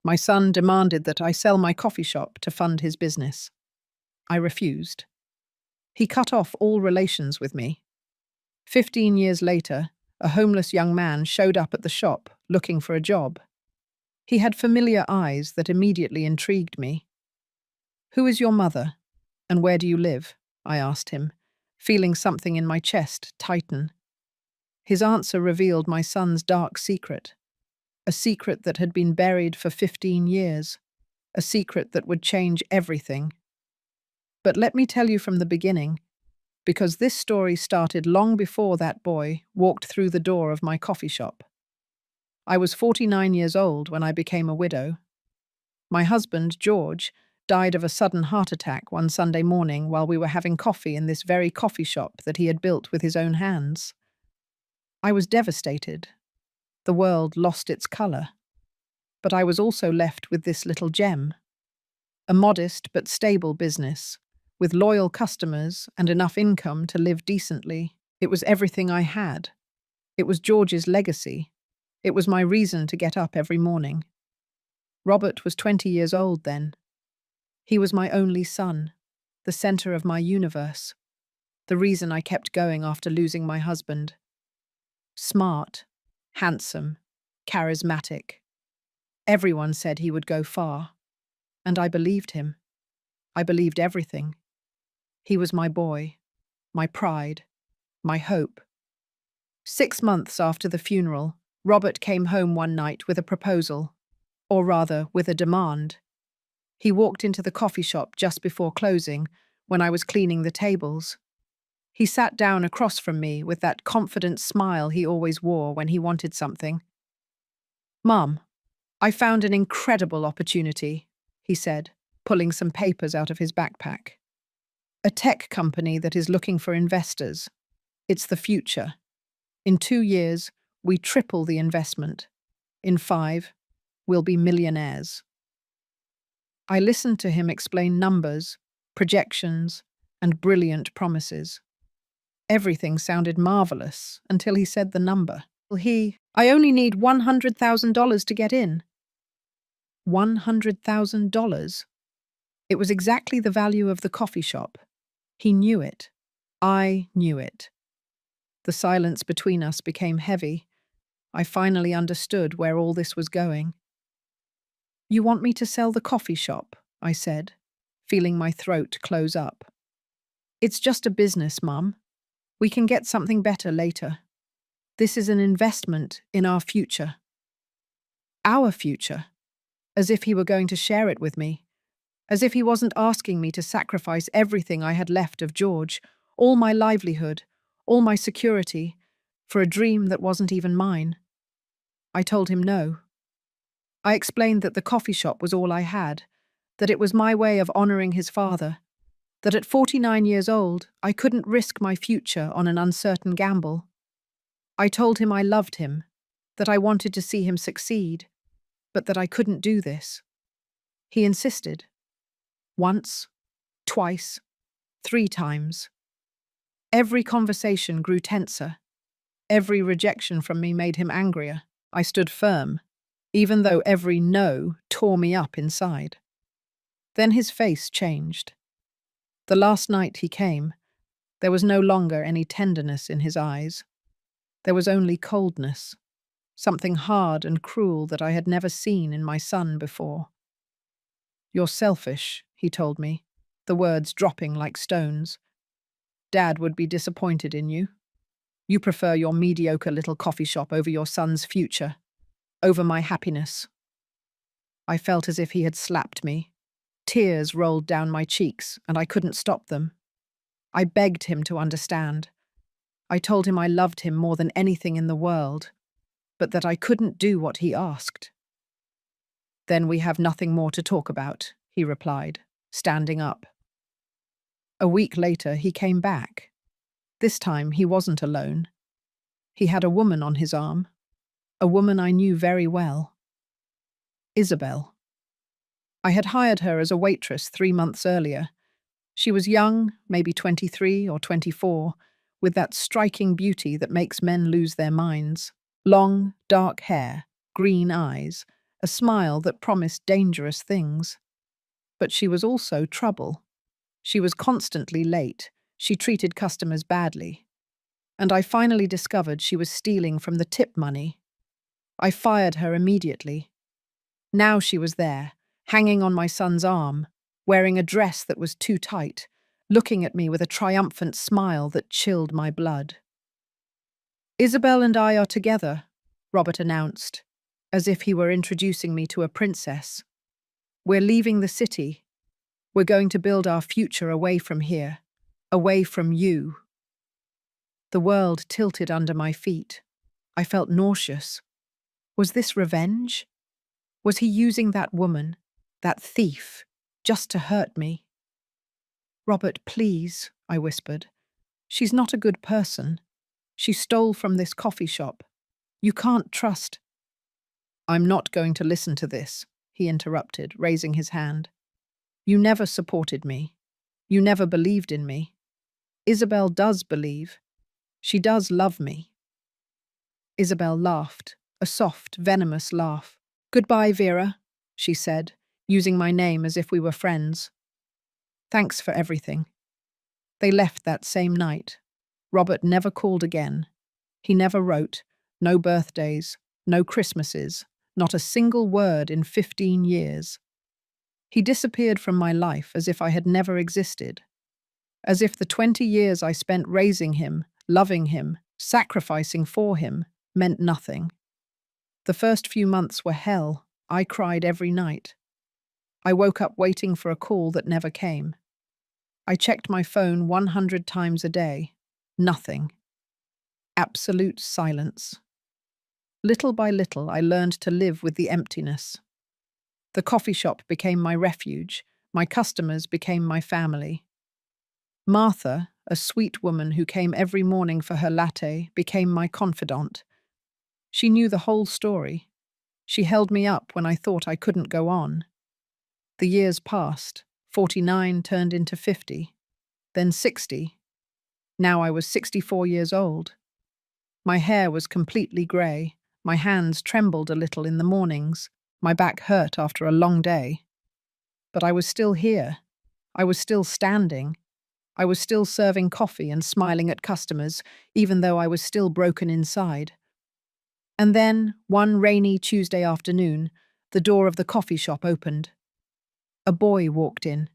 My son demanded that I sell my coffee shop to fund his business. I refused. He cut off all relations with me. 15 years later, a homeless young man showed up at the shop looking for a job. He had familiar eyes that immediately intrigued me. "Who is your mother, and where do you live?" I asked him, feeling something in my chest tighten. His answer revealed my son's dark secret, a secret that had been buried for 15 years, a secret that would change everything. But let me tell you from the beginning, because this story started long before that boy walked through the door of my coffee shop. I was 49 years old when I became a widow. My husband, George, died of a sudden heart attack one Sunday morning while we were having coffee in this very coffee shop that he had built with his own hands. I was devastated. The world lost its colour. But I was also left with this little gem. A modest but stable business, with loyal customers and enough income to live decently. It was everything I had. It was George's legacy. It was my reason to get up every morning. Robert was 20 years old then. He was my only son, the centre of my universe, the reason I kept going after losing my husband. Smart, handsome, charismatic. Everyone said he would go far, and I believed him. I believed everything. He was my boy, my pride, my hope. 6 months after the funeral, Robert came home one night with a proposal, or rather, with a demand. He walked into the coffee shop just before closing, when I was cleaning the tables. He sat down across from me with that confident smile he always wore when he wanted something. "Mum, I found an incredible opportunity," he said, pulling some papers out of his backpack. "A tech company that is looking for investors. It's the future. In 2 years, we triple the investment. In 5, we'll be millionaires." I listened to him explain numbers, projections, and brilliant promises. Everything sounded marvelous until he said the number. "I only need $100,000 to get in." $100,000? It was exactly the value of the coffee shop. He knew it. I knew it. The silence between us became heavy. I finally understood where all this was going. "You want me to sell the coffee shop?" I said, feeling my throat close up. "It's just a business, Mum. We can get something better later. This is an investment in our future." Our future? As if he were going to share it with me. As if he wasn't asking me to sacrifice everything I had left of George, all my livelihood, all my security, for a dream that wasn't even mine. I told him no. I explained that the coffee shop was all I had, that it was my way of honouring his father, that at 49 years old I couldn't risk my future on an uncertain gamble. I told him I loved him, that I wanted to see him succeed, but that I couldn't do this. He insisted. Once, twice, 3 times. Every conversation grew tenser. Every rejection from me made him angrier. I stood firm, even though every no tore me up inside. Then his face changed. The last night he came, there was no longer any tenderness in his eyes. There was only coldness, something hard and cruel that I had never seen in my son before. "You're selfish," he told me, the words dropping like stones. "Dad would be disappointed in you. You prefer your mediocre little coffee shop over your son's future, over my happiness." I felt as if he had slapped me. Tears rolled down my cheeks, and I couldn't stop them. I begged him to understand. I told him I loved him more than anything in the world, but that I couldn't do what he asked. "Then we have nothing more to talk about," he replied, standing up. A week later, he came back. This time, he wasn't alone. He had a woman on his arm, a woman I knew very well. Isabelle. I had hired her as a waitress 3 months earlier. She was young, maybe 23 or 24, with that striking beauty that makes men lose their minds. Long, dark hair, green eyes, a smile that promised dangerous things. But she was also trouble. She was constantly late. She treated customers badly. And I finally discovered she was stealing from the tip money. I fired her immediately. Now she was there, hanging on my son's arm, wearing a dress that was too tight, looking at me with a triumphant smile that chilled my blood. "Isabelle and I are together," Robert announced, as if he were introducing me to a princess. "We're leaving the city. We're going to build our future away from here, away from you." The world tilted under my feet. I felt nauseous. Was this revenge? Was he using that woman, that thief, just to hurt me? "Robert, please," I whispered. "She's not a good person. She stole from this coffee shop. You can't trust—" "I'm not going to listen to this," he interrupted, raising his hand. "You never supported me. You never believed in me. Isabelle does believe. She does love me." Isabelle laughed, a soft, venomous laugh. "Goodbye, Vera," she said, using my name as if we were friends. "Thanks for everything." They left that same night. Robert never called again. He never wrote, no birthdays, no Christmases, not a single word in 15 years. He disappeared from my life as if I had never existed. As if the 20 years I spent raising him, loving him, sacrificing for him, meant nothing. The first few months were hell. I cried every night. I woke up waiting for a call that never came. I checked my phone 100 times a day. Nothing. Absolute silence. Little by little, I learned to live with the emptiness. The coffee shop became my refuge. My customers became my family. Martha, a sweet woman who came every morning for her latte, became my confidant. She knew the whole story. She held me up when I thought I couldn't go on. The years passed. 49 turned into 50, then 60. Now I was 64 years old. My hair was completely grey. My hands trembled a little in the mornings. My back hurt after a long day. But I was still here. I was still standing. I was still serving coffee and smiling at customers, even though I was still broken inside. And then, one rainy Tuesday afternoon, the door of the coffee shop opened. A boy walked in.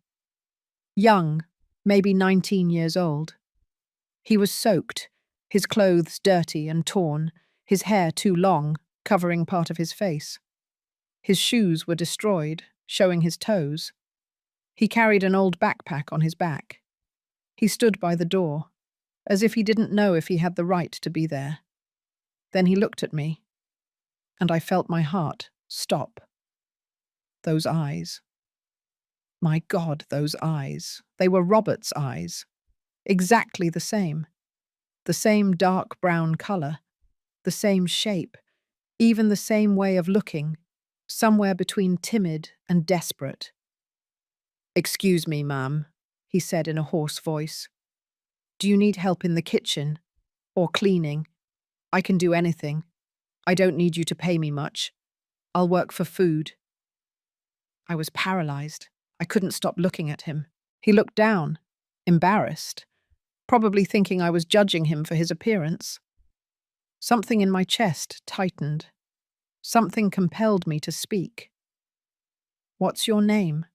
Young, maybe 19 years old. He was soaked, his clothes dirty and torn, his hair too long, covering part of his face. His shoes were destroyed, showing his toes. He carried an old backpack on his back. He stood by the door, as if he didn't know if he had the right to be there. Then he looked at me, and I felt my heart stop. Those eyes. My God, those eyes. They were Robert's eyes. Exactly the same. The same dark brown color. The same shape. Even the same way of looking. Somewhere between timid and desperate. "Excuse me, ma'am," he said in a hoarse voice. "Do you need help in the kitchen? Or cleaning? I can do anything. I don't need you to pay me much. I'll work for food." I was paralyzed. I couldn't stop looking at him. He looked down, embarrassed, probably thinking I was judging him for his appearance. Something in my chest tightened. Something compelled me to speak. "What's your name?"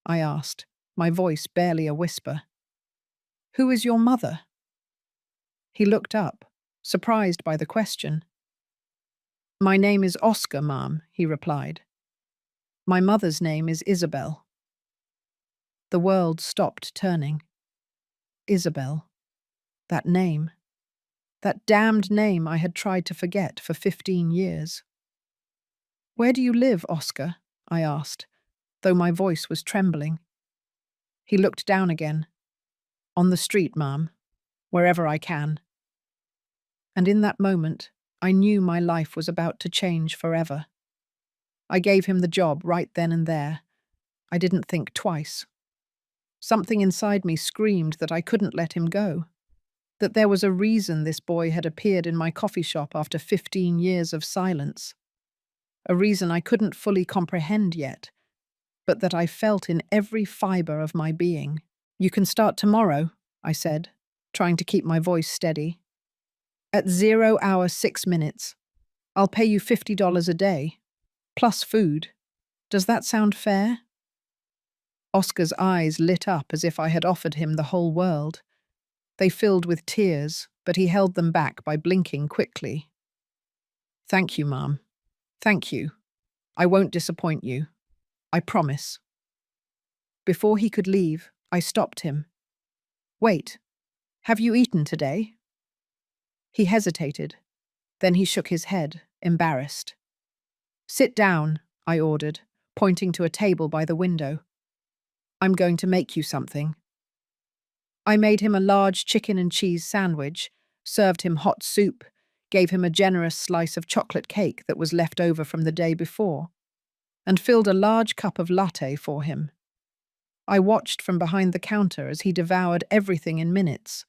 I asked, my voice barely a whisper. "Who is your mother?" He looked up, surprised by the question. "My name is Oscar, ma'am," he replied. "My mother's name is Isabelle." The world stopped turning. Isabelle. That name. That damned name I had tried to forget for 15 years. "Where do you live, Oscar?" I asked, though my voice was trembling. He looked down again. "On the street, ma'am. Wherever I can." And in that moment, I knew my life was about to change forever. I gave him the job right then and there. I didn't think twice. Something inside me screamed that I couldn't let him go, that there was a reason this boy had appeared in my coffee shop after 15 years of silence. a reason I couldn't fully comprehend yet, but that I felt in every fibre of my being. "You can start tomorrow," I said, trying to keep my voice steady. "At 0 hour 6 minutes. I'll pay you $50 a day, plus food. Does that sound fair?" Oscar's eyes lit up as if I had offered him the whole world. They filled with tears, but he held them back by blinking quickly. "Thank you, Mom. Thank you. I won't disappoint you. I promise." Before he could leave, I stopped him. "Wait, have you eaten today?" He hesitated. Then he shook his head, embarrassed. "Sit down," I ordered, pointing to a table by the window. "I'm going to make you something." I made him a large chicken and cheese sandwich, served him hot soup, gave him a generous slice of chocolate cake that was left over from the day before, and filled a large cup of latte for him. I watched from behind the counter as he devoured everything in minutes,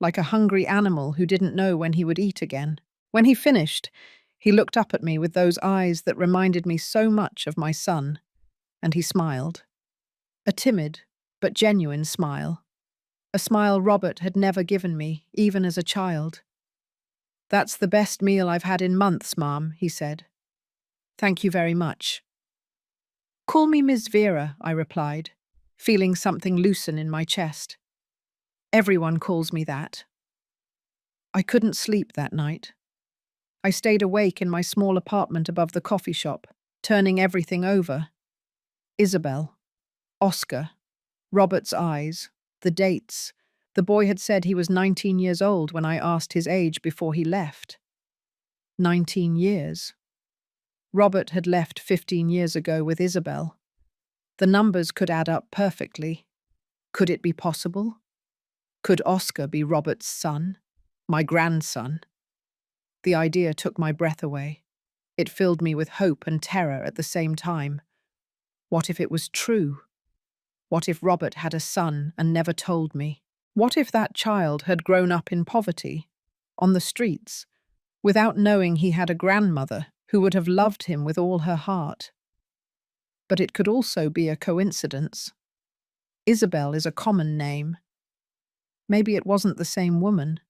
like a hungry animal who didn't know when he would eat again. When he finished, he looked up at me with those eyes that reminded me so much of my son, and he smiled. A timid, but genuine smile. A smile Robert had never given me, even as a child. "That's the best meal I've had in months, Mom," he said. "Thank you very much." "Call me Miss Vera," I replied, feeling something loosen in my chest. "Everyone calls me that." I couldn't sleep that night. I stayed awake in my small apartment above the coffee shop, turning everything over. Isabelle, Oscar, Robert's eyes, the dates. The boy had said he was 19 years old when I asked his age before he left. 19 years. Robert had left 15 years ago with Isabelle. The numbers could add up perfectly. Could it be possible? Could Oscar be Robert's son? My grandson? The idea took my breath away. It filled me with hope and terror at the same time. What if it was true? What if Robert had a son and never told me? What if that child had grown up in poverty, on the streets, without knowing he had a grandmother who would have loved him with all her heart? But it could also be a coincidence. Isabelle is a common name. Maybe it wasn't the same woman.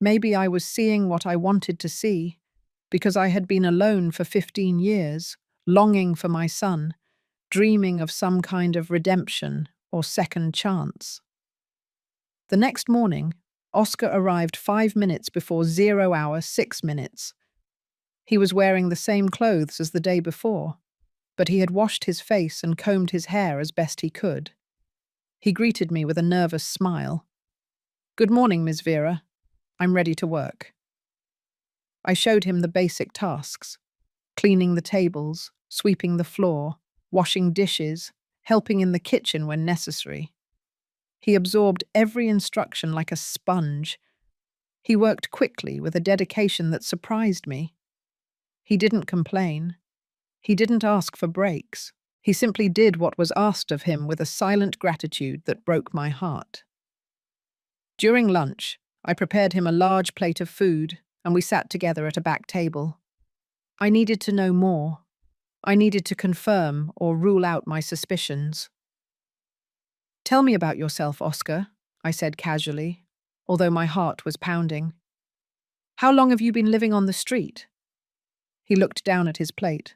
Maybe I was seeing what I wanted to see, because I had been alone for 15 years, longing for my son, dreaming of some kind of redemption or second chance. The next morning, Oscar arrived 5 minutes before 0 hour 6 minutes. He was wearing the same clothes as the day before, but he had washed his face and combed his hair as best he could. He greeted me with a nervous smile. "Good morning, Miss Vera. I'm ready to work." I showed him the basic tasks: cleaning the tables, sweeping the floor, washing dishes, helping in the kitchen when necessary. He absorbed every instruction like a sponge. He worked quickly with a dedication that surprised me. He didn't complain. He didn't ask for breaks. He simply did what was asked of him with a silent gratitude that broke my heart. During lunch, I prepared him a large plate of food, and we sat together at a back table. I needed to know more. I needed to confirm or rule out my suspicions. "Tell me about yourself, Oscar," I said casually, although my heart was pounding. "How long have you been living on the street?" He looked down at his plate.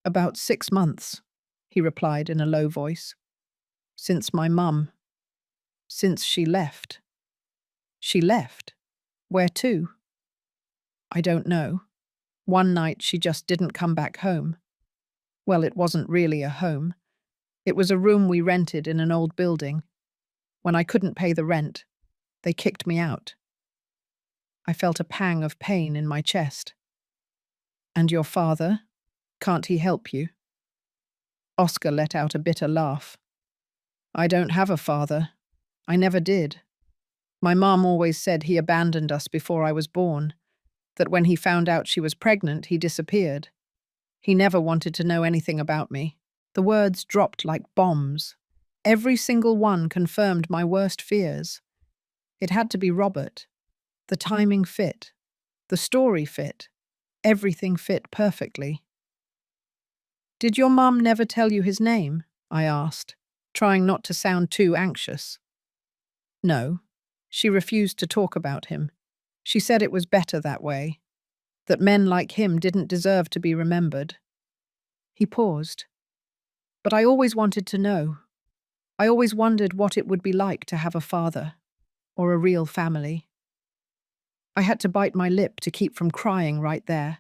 "About 6 months," he replied in a low voice. "Since my mum. Since she left." "She left? Where to?" "I don't know. One night she just didn't come back home. Well, it wasn't really a home. It was a room we rented in an old building. When I couldn't pay the rent, they kicked me out." I felt a pang of pain in my chest. "And your father? Can't he help you?" Oscar let out a bitter laugh. "I don't have a father. I never did. My mom always said he abandoned us before I was born, that when he found out she was pregnant, he disappeared. He never wanted to know anything about me." The words dropped like bombs. Every single one confirmed my worst fears. It had to be Robert. The timing fit. The story fit. Everything fit perfectly. Did your mum never tell you his name? I asked, trying not to sound too anxious. No. She refused to talk about him. She said it was better that way, that men like him didn't deserve to be remembered. He paused. But I always wanted to know. I always wondered what it would be like to have a father, or a real family. I had to bite my lip to keep from crying right there.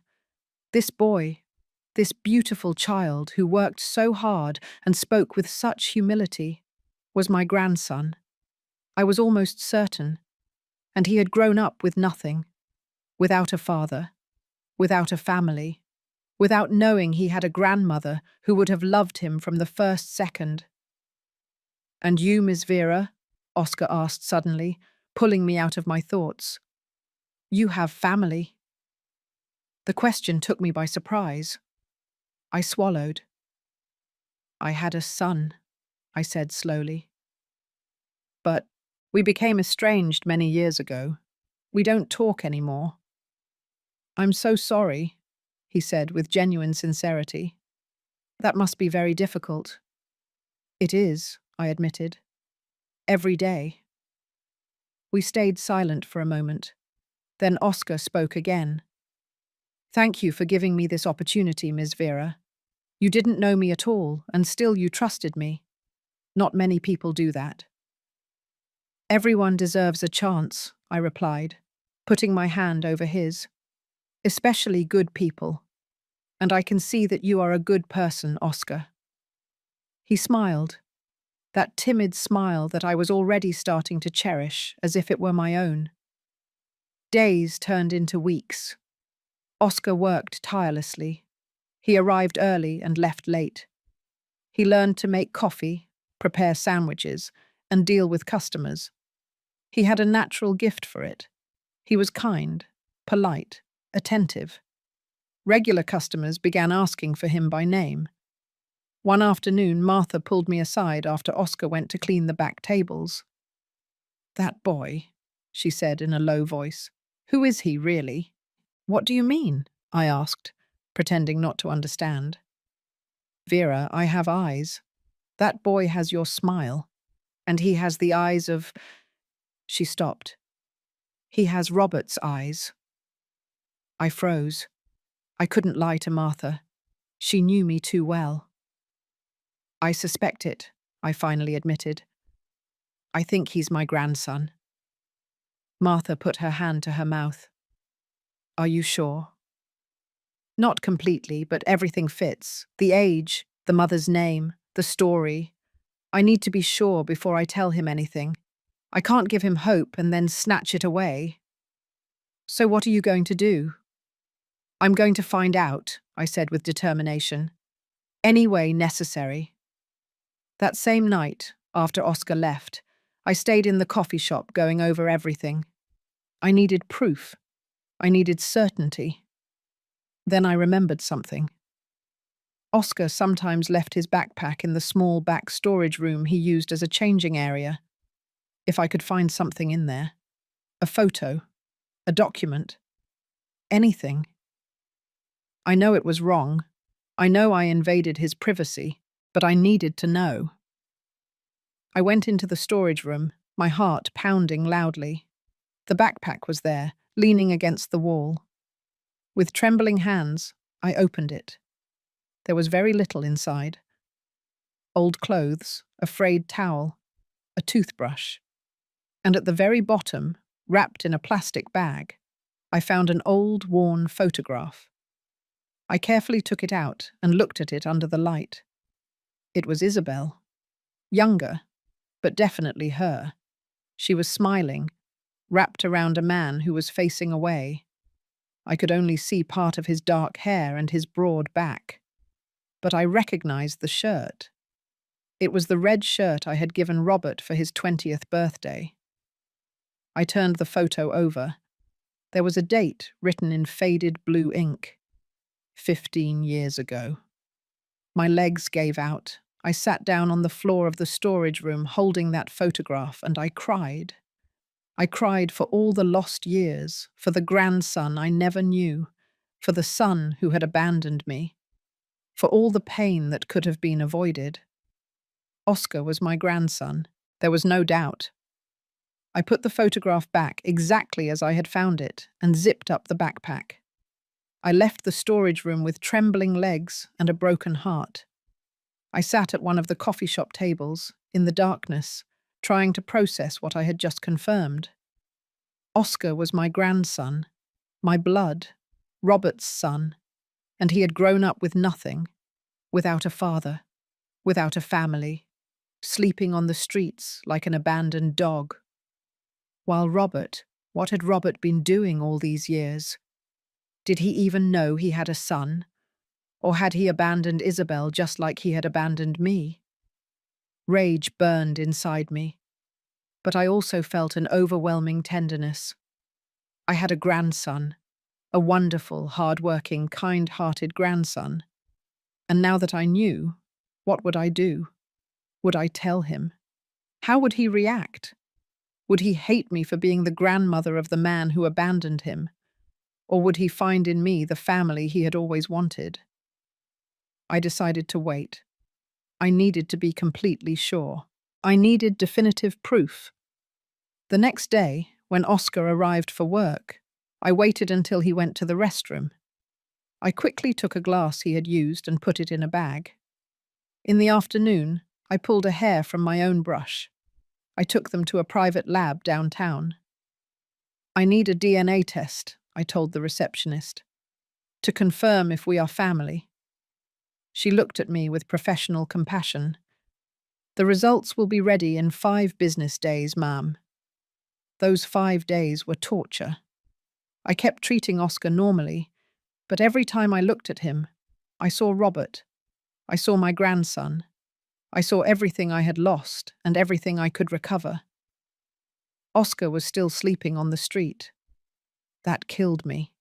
This boy, this beautiful child who worked so hard and spoke with such humility, was my grandson. I was almost certain. And he had grown up with nothing, without a father, without a family, without knowing he had a grandmother who would have loved him from the first second. And you, Miss Vera? Oscar asked suddenly, pulling me out of my thoughts. You have family. The question took me by surprise. I swallowed. I had a son, I said slowly. But we became estranged many years ago. We don't talk anymore. I'm so sorry, he said with genuine sincerity. That must be very difficult. It is, I admitted. Every day. We stayed silent for a moment. Then Oscar spoke again. Thank you for giving me this opportunity, Ms. Vera. You didn't know me at all, and still you trusted me. Not many people do that. Everyone deserves a chance, I replied, putting my hand over his. Especially good people. And I can see that you are a good person, Oscar. He smiled, that timid smile that I was already starting to cherish as if it were my own. Days turned into weeks. Oscar worked tirelessly. He arrived early and left late. He learned to make coffee, prepare sandwiches, and deal with customers. He had a natural gift for it. He was kind, polite, attentive. Regular customers began asking for him by name. One afternoon, Martha pulled me aside after Oscar went to clean the back tables. That boy, she said in a low voice. Who is he, really? What do you mean? I asked, pretending not to understand. Vera, I have eyes. That boy has your smile. And he has the eyes of… She stopped. He has Robert's eyes. I froze. I couldn't lie to Martha. She knew me too well. I suspect it, I finally admitted. I think he's my grandson. Martha put her hand to her mouth. Are you sure? Not completely, but everything fits. The age, the mother's name, the story. I need to be sure before I tell him anything. I can't give him hope and then snatch it away. So what are you going to do? I'm going to find out, I said with determination. Any way necessary. That same night, after Oscar left, I stayed in the coffee shop going over everything. I needed proof. I needed certainty. Then I remembered something. Oscar sometimes left his backpack in the small back storage room he used as a changing area. If I could find something in there. A photo. A document. Anything. I know it was wrong. I know I invaded his privacy, but I needed to know. I went into the storage room, my heart pounding loudly. The backpack was there, leaning against the wall. With trembling hands, I opened it. There was very little inside. Old clothes, a frayed towel, a toothbrush. And at the very bottom, wrapped in a plastic bag, I found an old, worn photograph. I carefully took it out and looked at it under the light. It was Isabelle. Younger, but definitely her. She was smiling, wrapped around a man who was facing away. I could only see part of his dark hair and his broad back. But I recognized the shirt. It was the red shirt I had given Robert for his 20th birthday. I turned the photo over. There was a date written in faded blue ink. 15 years ago. My legs gave out. I sat down on the floor of the storage room holding that photograph, and I cried. I cried for all the lost years, for the grandson I never knew, for the son who had abandoned me. for all the pain that could have been avoided. Oscar was my grandson. There was no doubt. I put the photograph back exactly as I had found it and zipped up the backpack. I left the storage room with trembling legs and a broken heart. I sat at one of the coffee shop tables, in the darkness, trying to process what I had just confirmed. Oscar was my grandson, my blood, Robert's son, and he had grown up with nothing, without a father, without a family, sleeping on the streets like an abandoned dog. While Robert, what had Robert been doing all these years? Did he even know he had a son? Or had he abandoned Isabelle just like he had abandoned me? Rage burned inside me, but I also felt an overwhelming tenderness. I had a grandson, a wonderful, hard-working, kind-hearted grandson. And now that I knew, what would I do? Would I tell him? How would he react? Would he hate me for being the grandmother of the man who abandoned him? Or would he find in me the family he had always wanted? I decided to wait. I needed to be completely sure. I needed definitive proof. The next day, when Oscar arrived for work, I waited until he went to the restroom. I quickly took a glass he had used and put it in a bag. In the afternoon, I pulled a hair from my own brush. I took them to a private lab downtown. I need a DNA test, I told the receptionist, to confirm if we are family. She looked at me with professional compassion. The results will be ready in 5 business days, ma'am. Those 5 days were torture. I kept treating Oscar normally, but every time I looked at him, I saw Robert. I saw my grandson. I saw everything I had lost and everything I could recover. Oscar was still sleeping on the street. That killed me.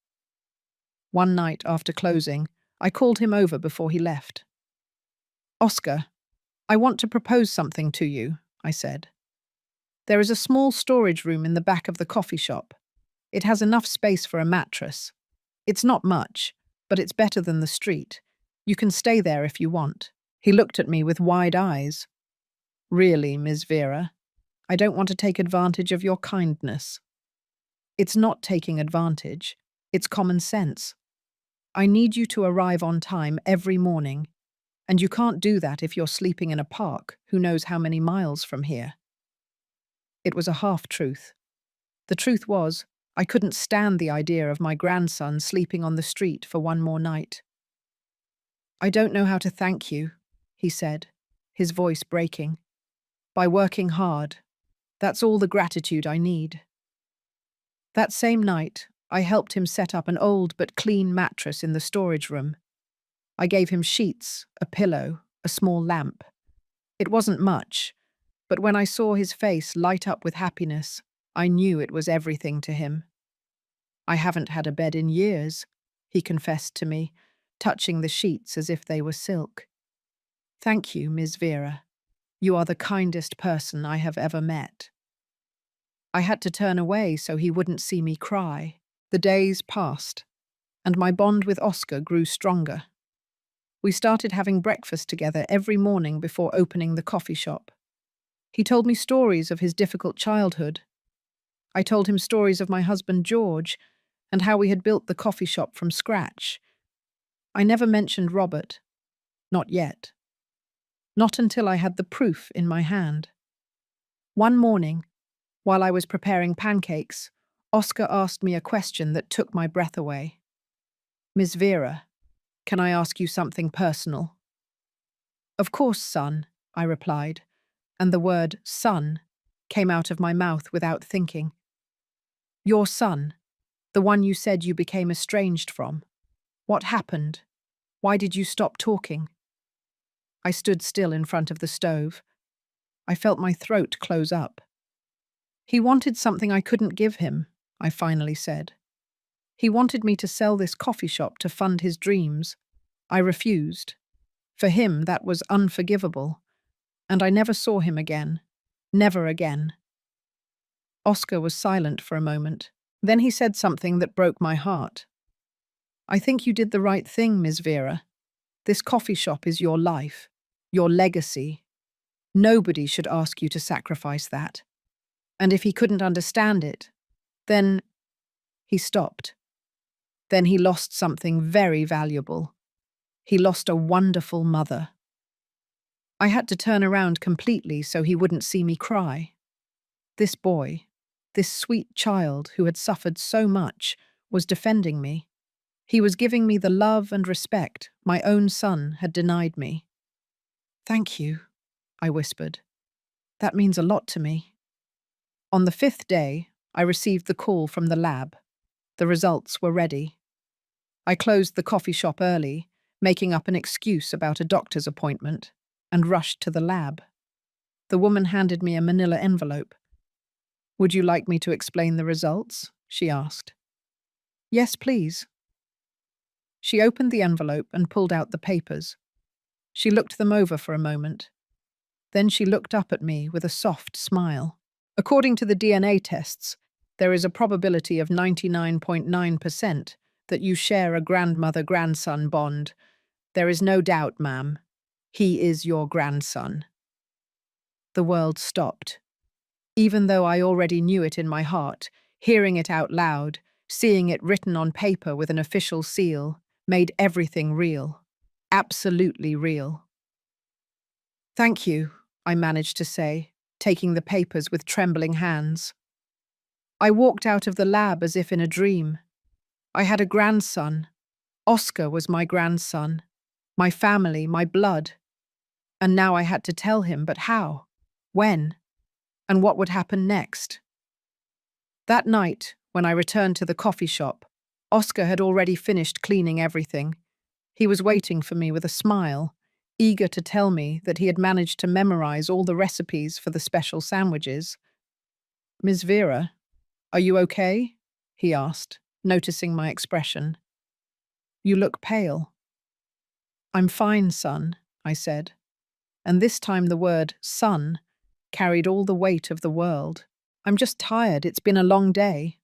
One night after closing, I called him over before he left. "Oscar, I want to propose something to you," I said. "There is a small storage room in the back of the coffee shop. It has enough space for a mattress. It's not much, but it's better than the street. You can stay there if you want." He looked at me with wide eyes. "Really, Ms. Vera, I don't want to take advantage of your kindness." "It's not taking advantage. It's common sense. I need you to arrive on time every morning, and you can't do that if you're sleeping in a park who knows how many miles from here." It was a half-truth. The truth was, I couldn't stand the idea of my grandson sleeping on the street for one more night. "I don't know how to thank you," he said, his voice breaking. "By working hard. That's all the gratitude I need." That same night, I helped him set up an old but clean mattress in the storage room. I gave him sheets, a pillow, a small lamp. It wasn't much, but when I saw his face light up with happiness, I knew it was everything to him. "I haven't had a bed in years," he confessed to me, touching the sheets as if they were silk. "Thank you, Ms. Vera. You are the kindest person I have ever met." I had to turn away so he wouldn't see me cry. The days passed, and my bond with Oscar grew stronger. We started having breakfast together every morning before opening the coffee shop. He told me stories of his difficult childhood. I told him stories of my husband George and how we had built the coffee shop from scratch. I never mentioned Robert. Not yet. Not until I had the proof in my hand. One morning, while I was preparing pancakes, Oscar asked me a question that took my breath away. "Ms. Vera, can I ask you something personal?" "Of course, son," I replied, and the word son came out of my mouth without thinking. "Your son, the one you said you became estranged from. What happened? Why did you stop talking?" I stood still in front of the stove. I felt my throat close up. "He wanted something I couldn't give him," I finally said. "He wanted me to sell this coffee shop to fund his dreams. I refused. For him, that was unforgivable. And I never saw him again. Never again." Oscar was silent for a moment. Then he said something that broke my heart. "I think you did the right thing, Ms. Vera. This coffee shop is your life, your legacy. Nobody should ask you to sacrifice that. And if he couldn't understand it, then he stopped. Then he lost something very valuable. He lost a wonderful mother. I had to turn around completely so he wouldn't see me cry. This boy, this sweet child who had suffered so much, was defending me. He was giving me the love and respect my own son had denied me. "Thank you," I whispered. "That means a lot to me." On the 5th day, I received the call from the lab. The results were ready. I closed the coffee shop early, making up an excuse about a doctor's appointment, and rushed to the lab. The woman handed me a manila envelope. "Would you like me to explain the results?" she asked. "Yes, please." She opened the envelope and pulled out the papers. She looked them over for a moment. Then she looked up at me with a soft smile. "According to the DNA tests, there is a probability of 99.9% that you share a grandmother-grandson bond. There is no doubt, ma'am. He is your grandson." The world stopped. Even though I already knew it in my heart, hearing it out loud, seeing it written on paper with an official seal, made everything real. Absolutely real. "Thank you," I managed to say, taking the papers with trembling hands. I walked out of the lab as if in a dream. I had a grandson. Oscar was my grandson. My family, my blood. And now I had to tell him, but how? When? And what would happen next? That night, when I returned to the coffee shop, Oscar had already finished cleaning everything. He was waiting for me with a smile, eager to tell me that he had managed to memorize all the recipes for the special sandwiches. "Miss Vera, are you okay?" he asked, noticing my expression. "You look pale." "I'm fine, son," I said. And this time the word son carried all the weight of the world. "I'm just tired. It's been a long day.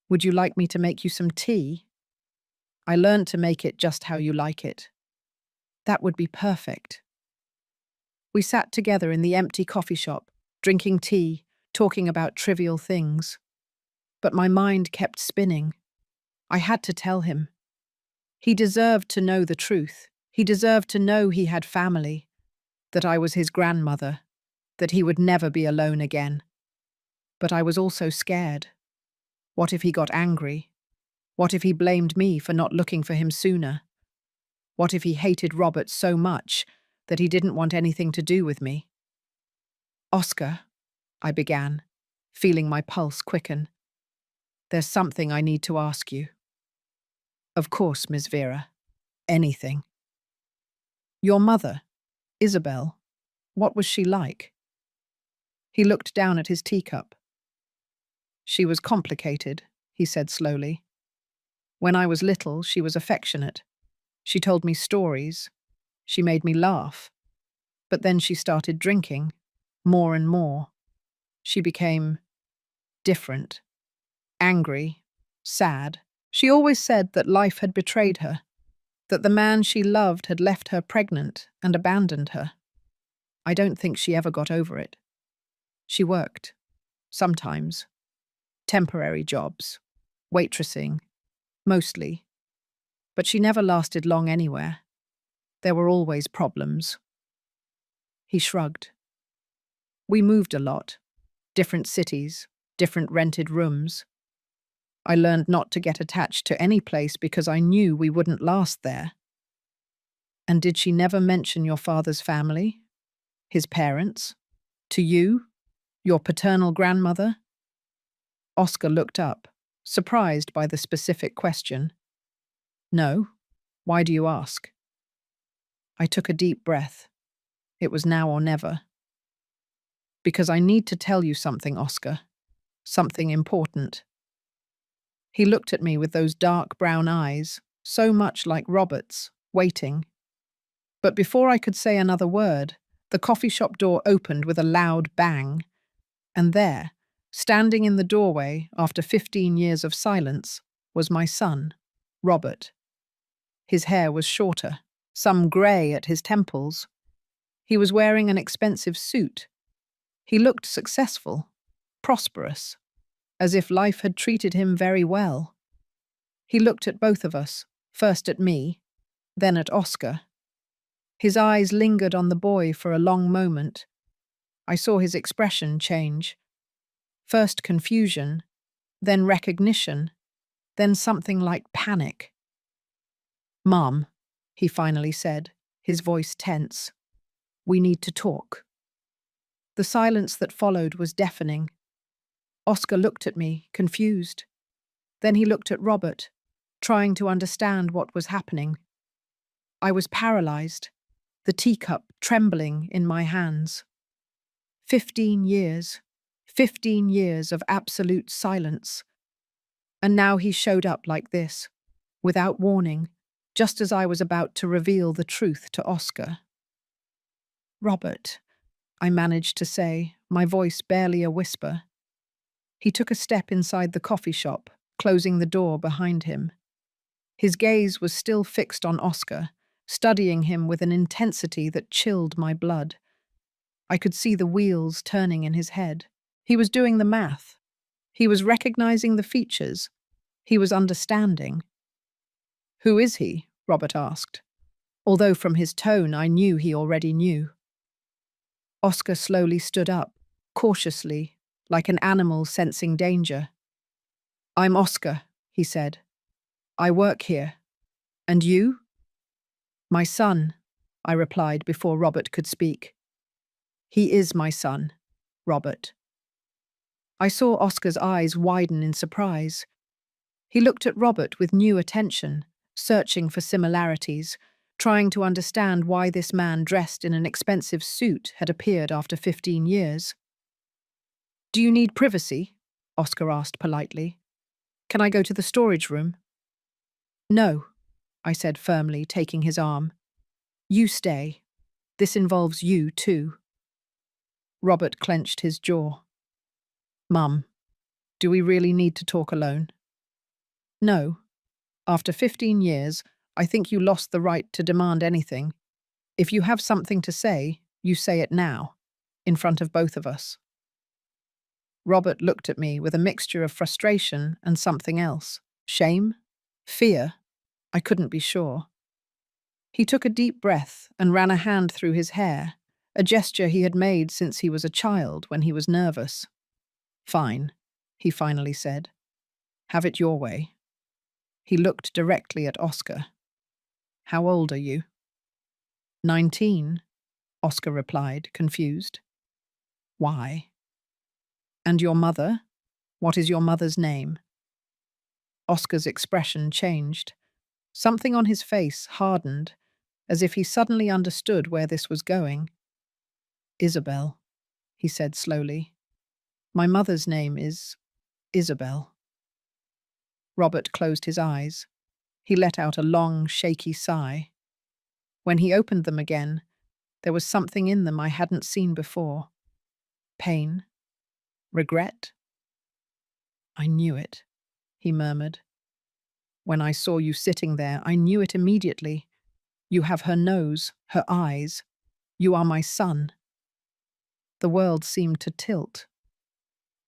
Would you like me to make you some tea? I learned to make it just how you like it." "That would be perfect." We sat together in the empty coffee shop, drinking tea, talking about trivial things. But my mind kept spinning. I had to tell him. He deserved to know the truth. He deserved to know he had family, that I was his grandmother, that he would never be alone again. But I was also scared. What if he got angry? What if he blamed me for not looking for him sooner? What if he hated Robert so much that he didn't want anything to do with me? "Oscar," I began, feeling my pulse quicken. "There's something I need to ask you." "Of course, Miss Vera. Anything." "Your mother, Isabelle, what was she like?" He looked down at his teacup. "She was complicated," he said slowly. "When I was little, she was affectionate. She told me stories. She made me laugh. But then she started drinking, more and more. She became different, angry, sad. She always said that life had betrayed her, that the man she loved had left her pregnant and abandoned her. I don't think she ever got over it. She worked, sometimes, temporary jobs, waitressing, mostly. But she never lasted long anywhere. There were always problems." He shrugged. "We moved a lot. Different cities, different rented rooms. I learned not to get attached to any place because I knew we wouldn't last there." "And did she never mention your father's family? His parents? To you? Your paternal grandmother?" Oscar looked up, surprised by the specific question. "No. Why do you ask?" I took a deep breath. It was now or never. "Because I need to tell you something, Oscar. Something important." He looked at me with those dark brown eyes, so much like Robert's, waiting. But before I could say another word, the coffee shop door opened with a loud bang. And there, standing in the doorway after 15 years of silence, was my son, Robert. His hair was shorter, some grey at his temples. He was wearing an expensive suit. He looked successful, prosperous, as if life had treated him very well. He looked at both of us, first at me, then at Oscar. His eyes lingered on the boy for a long moment. I saw his expression change. First confusion, then recognition, then something like panic. "Mum," he finally said, his voice tense. "We need to talk." The silence that followed was deafening. Oscar looked at me, confused. Then he looked at Robert, trying to understand what was happening. I was paralyzed, the teacup trembling in my hands. 15 years. 15 years of absolute silence. And now he showed up like this, without warning, just as I was about to reveal the truth to Oscar. "Robert," I managed to say, my voice barely a whisper. He took a step inside the coffee shop, closing the door behind him. His gaze was still fixed on Oscar, studying him with an intensity that chilled my blood. I could see the wheels turning in his head. He was doing the math. He was recognizing the features. He was understanding. "Who is he?" Robert asked, although from his tone I knew he already knew. Oscar slowly stood up, cautiously, like an animal sensing danger. "I'm Oscar," he said. "I work here. And you?" "My son," I replied before Robert could speak. "He is my son, Robert." I saw Oscar's eyes widen in surprise. He looked at Robert with new attention, searching for similarities, trying to understand why this man dressed in an expensive suit had appeared after 15 years. "Do you need privacy?" Oscar asked politely. "Can I go to the storage room?" "No," I said firmly, taking his arm. "You stay. This involves you, too." Robert clenched his jaw. "Mum, do we really need to talk alone?" "No. After 15 years, I think you lost the right to demand anything. If you have something to say, you say it now, in front of both of us." Robert looked at me with a mixture of frustration and something else. Shame? Fear? I couldn't be sure. He took a deep breath and ran a hand through his hair, a gesture he had made since he was a child when he was nervous. "Fine," he finally said. "Have it your way." He looked directly at Oscar. "How old are you?" 19, Oscar replied, confused. "Why?" "And your mother? What is your mother's name?" Oscar's expression changed. Something on his face hardened, as if he suddenly understood where this was going. "Isabelle," he said slowly. "My mother's name is Isabelle." Robert closed his eyes. He let out a long, shaky sigh. When he opened them again, there was something in them I hadn't seen before. Pain? Regret? "I knew it," he murmured. "When I saw you sitting there, I knew it immediately. You have her nose, her eyes. You are my son." The world seemed to tilt.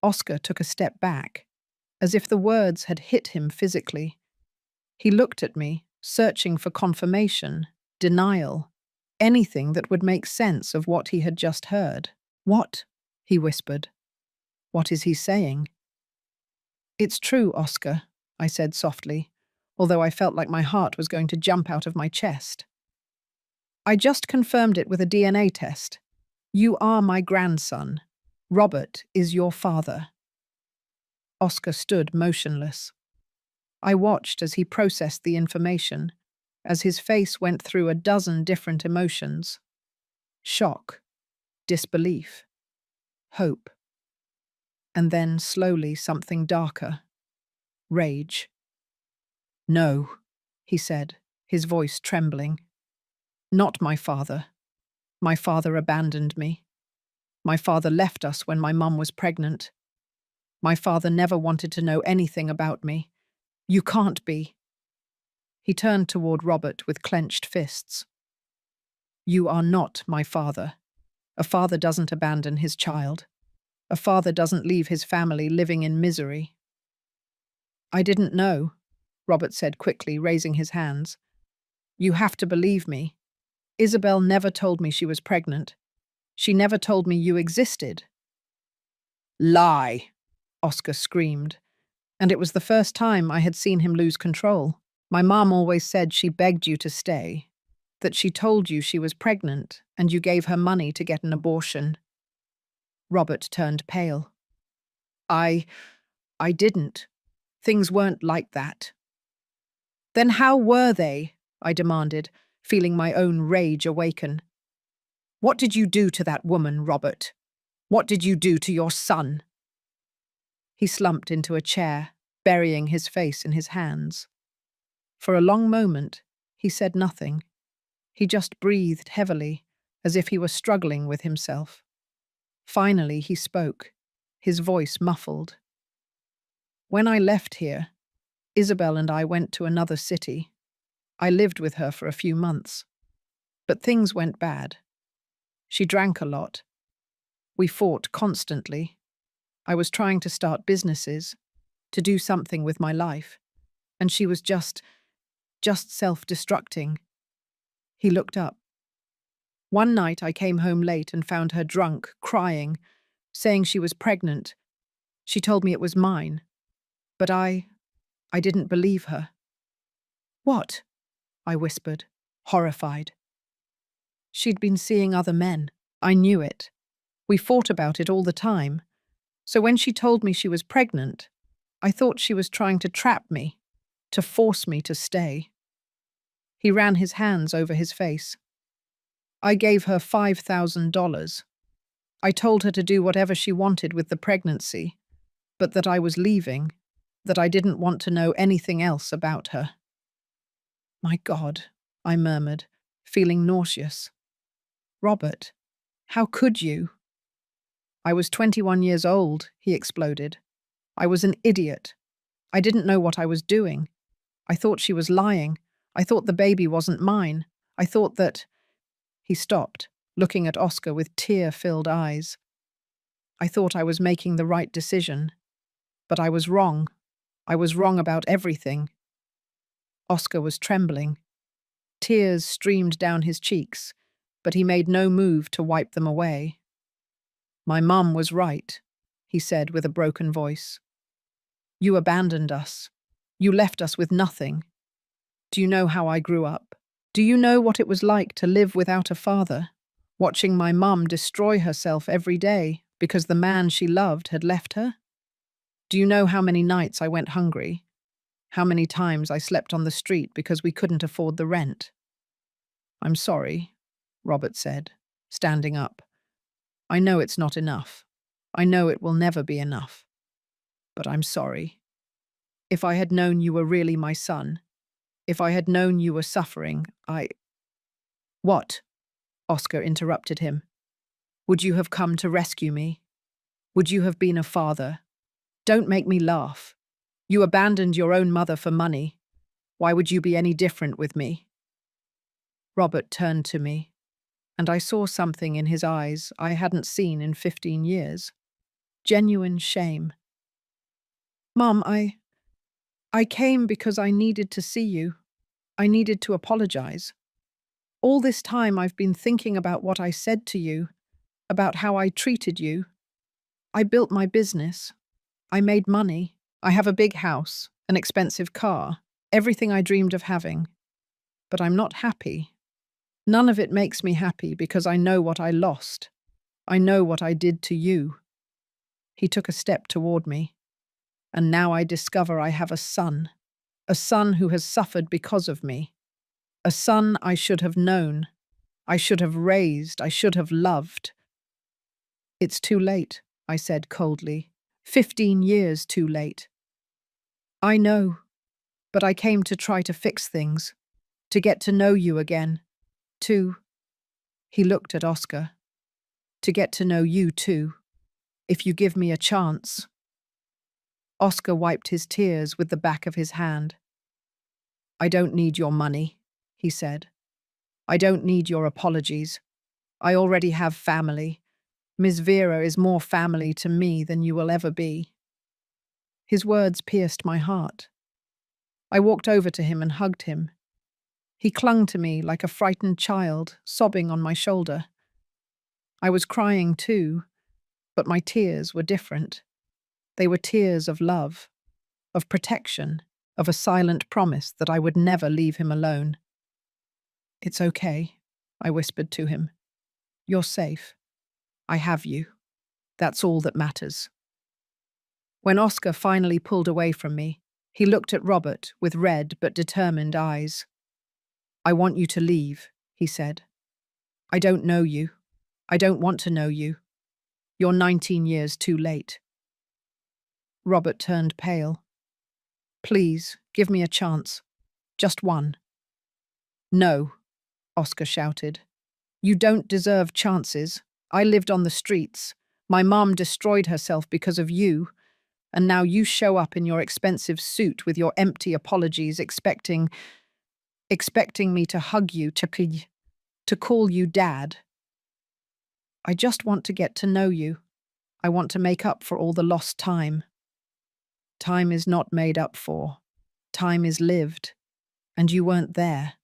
Oscar took a step back, as if the words had hit him physically. He looked at me, searching for confirmation, denial, anything that would make sense of what he had just heard. "What?" he whispered. "What is he saying?" "It's true, Oscar," I said softly, although I felt like my heart was going to jump out of my chest. "I just confirmed it with a DNA test. You are my grandson. Robert is your father." Oscar stood motionless. I watched as he processed the information, as his face went through a dozen different emotions. Shock, disbelief, hope. And then, slowly, something darker. Rage. "No," he said, his voice trembling. "Not my father. My father abandoned me. My father left us when my mum was pregnant. My father never wanted to know anything about me. You can't be." He turned toward Robert with clenched fists. You are not my father. A father doesn't abandon his child. A father doesn't leave his family living in misery. I didn't know, Robert said quickly, raising his hands. You have to believe me. Isabelle never told me she was pregnant. She never told me you existed. Lie, Oscar screamed. And it was the first time I had seen him lose control. My mom always said she begged you to stay, that she told you she was pregnant and you gave her money to get an abortion. Robert turned pale. I didn't. Things weren't like that. Then how were they? I demanded, feeling my own rage awaken. What did you do to that woman, Robert? What did you do to your son? He slumped into a chair, burying his face in his hands. For a long moment, he said nothing. He just breathed heavily, as if he were struggling with himself. Finally, he spoke, his voice muffled. When I left here, Isabelle and I went to another city. I lived with her for a few months. But things went bad. She drank a lot. We fought constantly. I was trying to start businesses, to do something with my life, and she was just self-destructing. He looked up. One night I came home late and found her drunk, crying, saying she was pregnant. She told me it was mine. But I didn't believe her. What? I whispered, horrified. She'd been seeing other men. I knew it. We fought about it all the time. So when she told me she was pregnant, I thought she was trying to trap me, to force me to stay. He ran his hands over his face. I gave her $5,000. I told her to do whatever she wanted with the pregnancy, but that I was leaving, that I didn't want to know anything else about her. My God, I murmured, feeling nauseous. Robert, how could you? I was 21 years old, he exploded. I was an idiot. I didn't know what I was doing. I thought she was lying. I thought the baby wasn't mine. I thought that... He stopped, looking at Oscar with tear-filled eyes. I thought I was making the right decision. But I was wrong. I was wrong about everything. Oscar was trembling. Tears streamed down his cheeks, but he made no move to wipe them away. My mum was right, he said with a broken voice. You abandoned us. You left us with nothing. Do you know how I grew up? Do you know what it was like to live without a father, watching my mum destroy herself every day because the man she loved had left her? Do you know how many nights I went hungry? How many times I slept on the street because we couldn't afford the rent? I'm sorry, Robert said, standing up. I know it's not enough. I know it will never be enough. But I'm sorry. If I had known you were really my son, if I had known you were suffering, What? Oscar interrupted him. Would you have come to rescue me? Would you have been a father? Don't make me laugh. You abandoned your own mother for money. Why would you be any different with me? Robert turned to me, and I saw something in his eyes I hadn't seen in 15 years. Genuine shame. Mom, I came because I needed to see you. I needed to apologize. All this time I've been thinking about what I said to you, about how I treated you. I built my business. I made money. I have a big house, an expensive car, everything I dreamed of having. But I'm not happy. None of it makes me happy because I know what I lost. I know what I did to you. He took a step toward me. And now I discover I have a son who has suffered because of me. A son I should have known, I should have raised, I should have loved. It's too late, I said coldly. 15 years too late. I know, but I came to try to fix things, to get to know you again, He looked at Oscar. To get to know you too, if you give me a chance. Oscar wiped his tears with the back of his hand. I don't need your money, he said. I don't need your apologies. I already have family. Miss Vera is more family to me than you will ever be." His words pierced my heart. I walked over to him and hugged him. He clung to me like a frightened child, sobbing on my shoulder. I was crying too, but my tears were different. They were tears of love, of protection, of a silent promise that I would never leave him alone. "It's okay," I whispered to him. "You're safe. I have you. That's all that matters." When Oscar finally pulled away from me, he looked at Robert with red but determined eyes. "I want you to leave," he said. "I don't know you. I don't want to know you. You're 19 years too late." Robert turned pale. "Please, give me a chance. Just one." "No," Oscar shouted. "You don't deserve chances. I lived on the streets. My mom destroyed herself because of you. And now you show up in your expensive suit with your empty apologies, expecting me to hug you, to call you dad. I just want to get to know you. I want to make up for all the lost time. Time is not made up for. Time is lived. And you weren't there."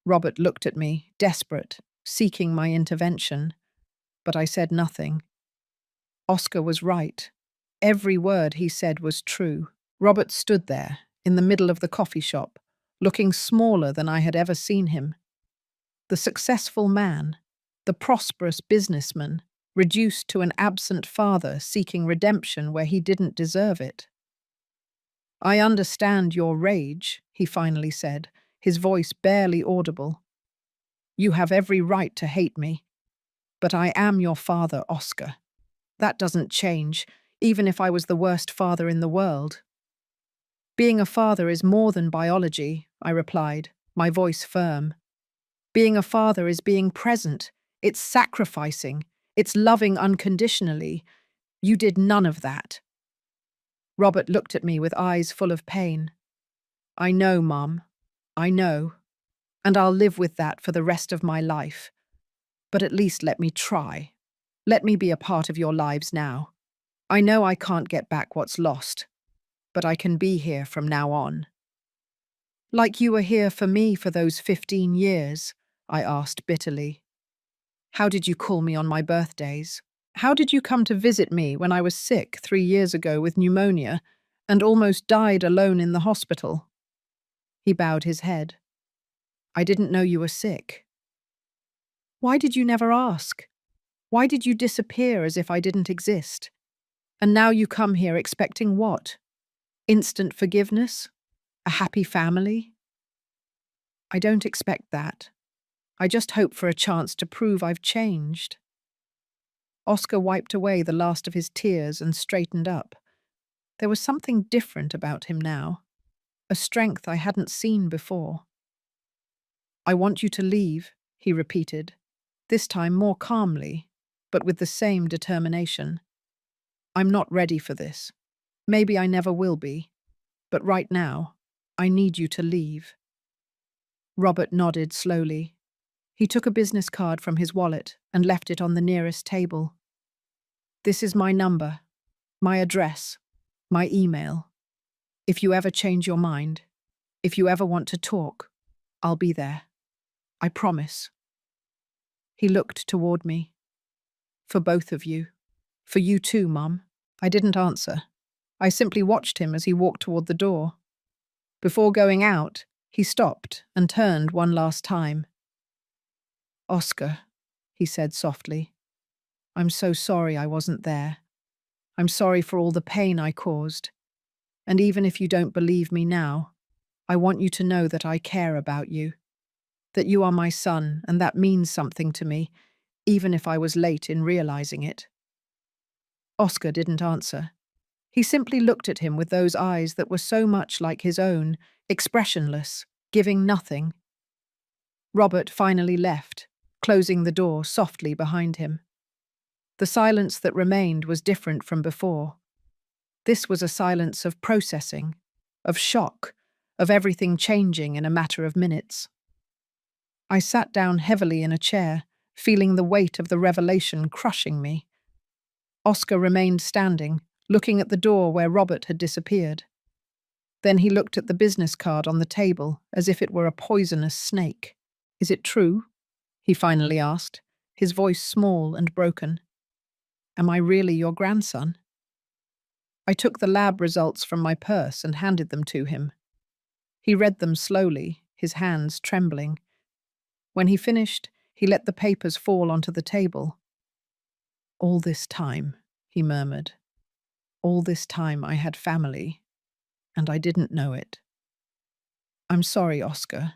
Robert looked at me, desperate, seeking my intervention, but I said nothing. Oscar was right. Every word he said was true. Robert stood there, in the middle of the coffee shop, looking smaller than I had ever seen him. The successful man, the prosperous businessman, reduced to an absent father seeking redemption where he didn't deserve it. "I understand your rage," he finally said, his voice barely audible. "You have every right to hate me. But I am your father, Oscar. That doesn't change, even if I was the worst father in the world." "Being a father is more than biology," I replied, my voice firm. "Being a father is being present. It's sacrificing. It's loving unconditionally. You did none of that." Robert looked at me with eyes full of pain. "I know, Mum. I know. And I'll live with that for the rest of my life. But at least let me try. Let me be a part of your lives now. I know I can't get back what's lost, but I can be here from now on." "Like you were here for me for those 15 years?" I asked bitterly. "How did you call me on my birthdays? How did you come to visit me when I was sick 3 years ago with pneumonia and almost died alone in the hospital?" He bowed his head. "I didn't know you were sick." "Why did you never ask? Why did you disappear as if I didn't exist? And now you come here expecting what? Instant forgiveness? A happy family?" "I don't expect that. I just hope for a chance to prove I've changed." Oscar wiped away the last of his tears and straightened up. There was something different about him now, a strength I hadn't seen before. "I want you to leave," he repeated, this time more calmly, but with the same determination. "I'm not ready for this. Maybe I never will be. But right now, I need you to leave." Robert nodded slowly. He took a business card from his wallet and left it on the nearest table. "This is my number, my address, my email. If you ever change your mind, if you ever want to talk, I'll be there. I promise." He looked toward me. "For both of you. For you too, Mum." I didn't answer. I simply watched him as he walked toward the door. Before going out, he stopped and turned one last time. "Oscar," he said softly, "I'm so sorry I wasn't there. I'm sorry for all the pain I caused. And even if you don't believe me now, I want you to know that I care about you, that you are my son, and that means something to me, even if I was late in realizing it." Oscar didn't answer. He simply looked at him with those eyes that were so much like his own, expressionless, giving nothing. Robert finally left, closing the door softly behind him. The silence that remained was different from before. This was a silence of processing, of shock, of everything changing in a matter of minutes. I sat down heavily in a chair, feeling the weight of the revelation crushing me. Oscar remained standing, looking at the door where Robert had disappeared. Then he looked at the business card on the table as if it were a poisonous snake. "Is it true?" he finally asked, his voice small and broken. "Am I really your grandson?" I took the lab results from my purse and handed them to him. He read them slowly, his hands trembling. When he finished, he let the papers fall onto the table. "All this time," he murmured, "all this time I had family, and I didn't know it. I'm sorry, Oscar.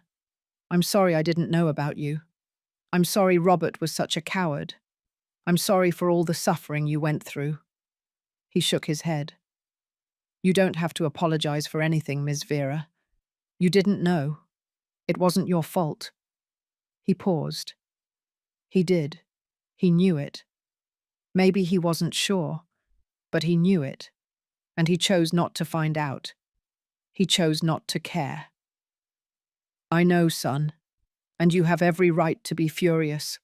I'm sorry I didn't know about you. I'm sorry Robert was such a coward. I'm sorry for all the suffering you went through." He shook his head. "You don't have to apologize for anything, Miss Vera. You didn't know. It wasn't your fault." He paused. He did. He knew it. Maybe he wasn't sure, but he knew it, and he chose not to find out. He chose not to care. "I know, son, and you have every right to be furious,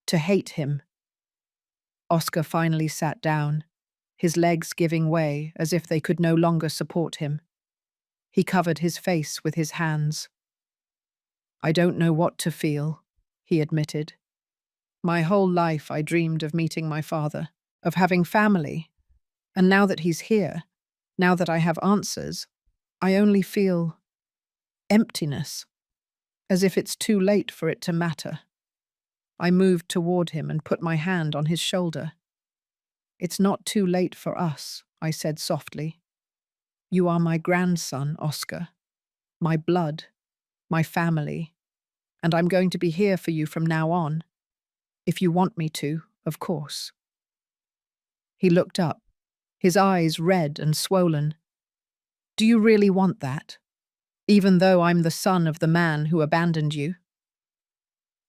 to hate him." Oscar finally sat down, his legs giving way as if they could no longer support him. He covered his face with his hands. "I don't know what to feel," he admitted. "My whole life I dreamed of meeting my father, of having family, and now that he's here, now that I have answers, I only feel emptiness, as if it's too late for it to matter." I moved toward him and put my hand on his shoulder. "It's not too late for us," I said softly. "You are my grandson, Oscar, my blood, my family, and I'm going to be here for you from now on. If you want me to, of course." He looked up, his eyes red and swollen. "Do you really want that? Even though I'm the son of the man who abandoned you?"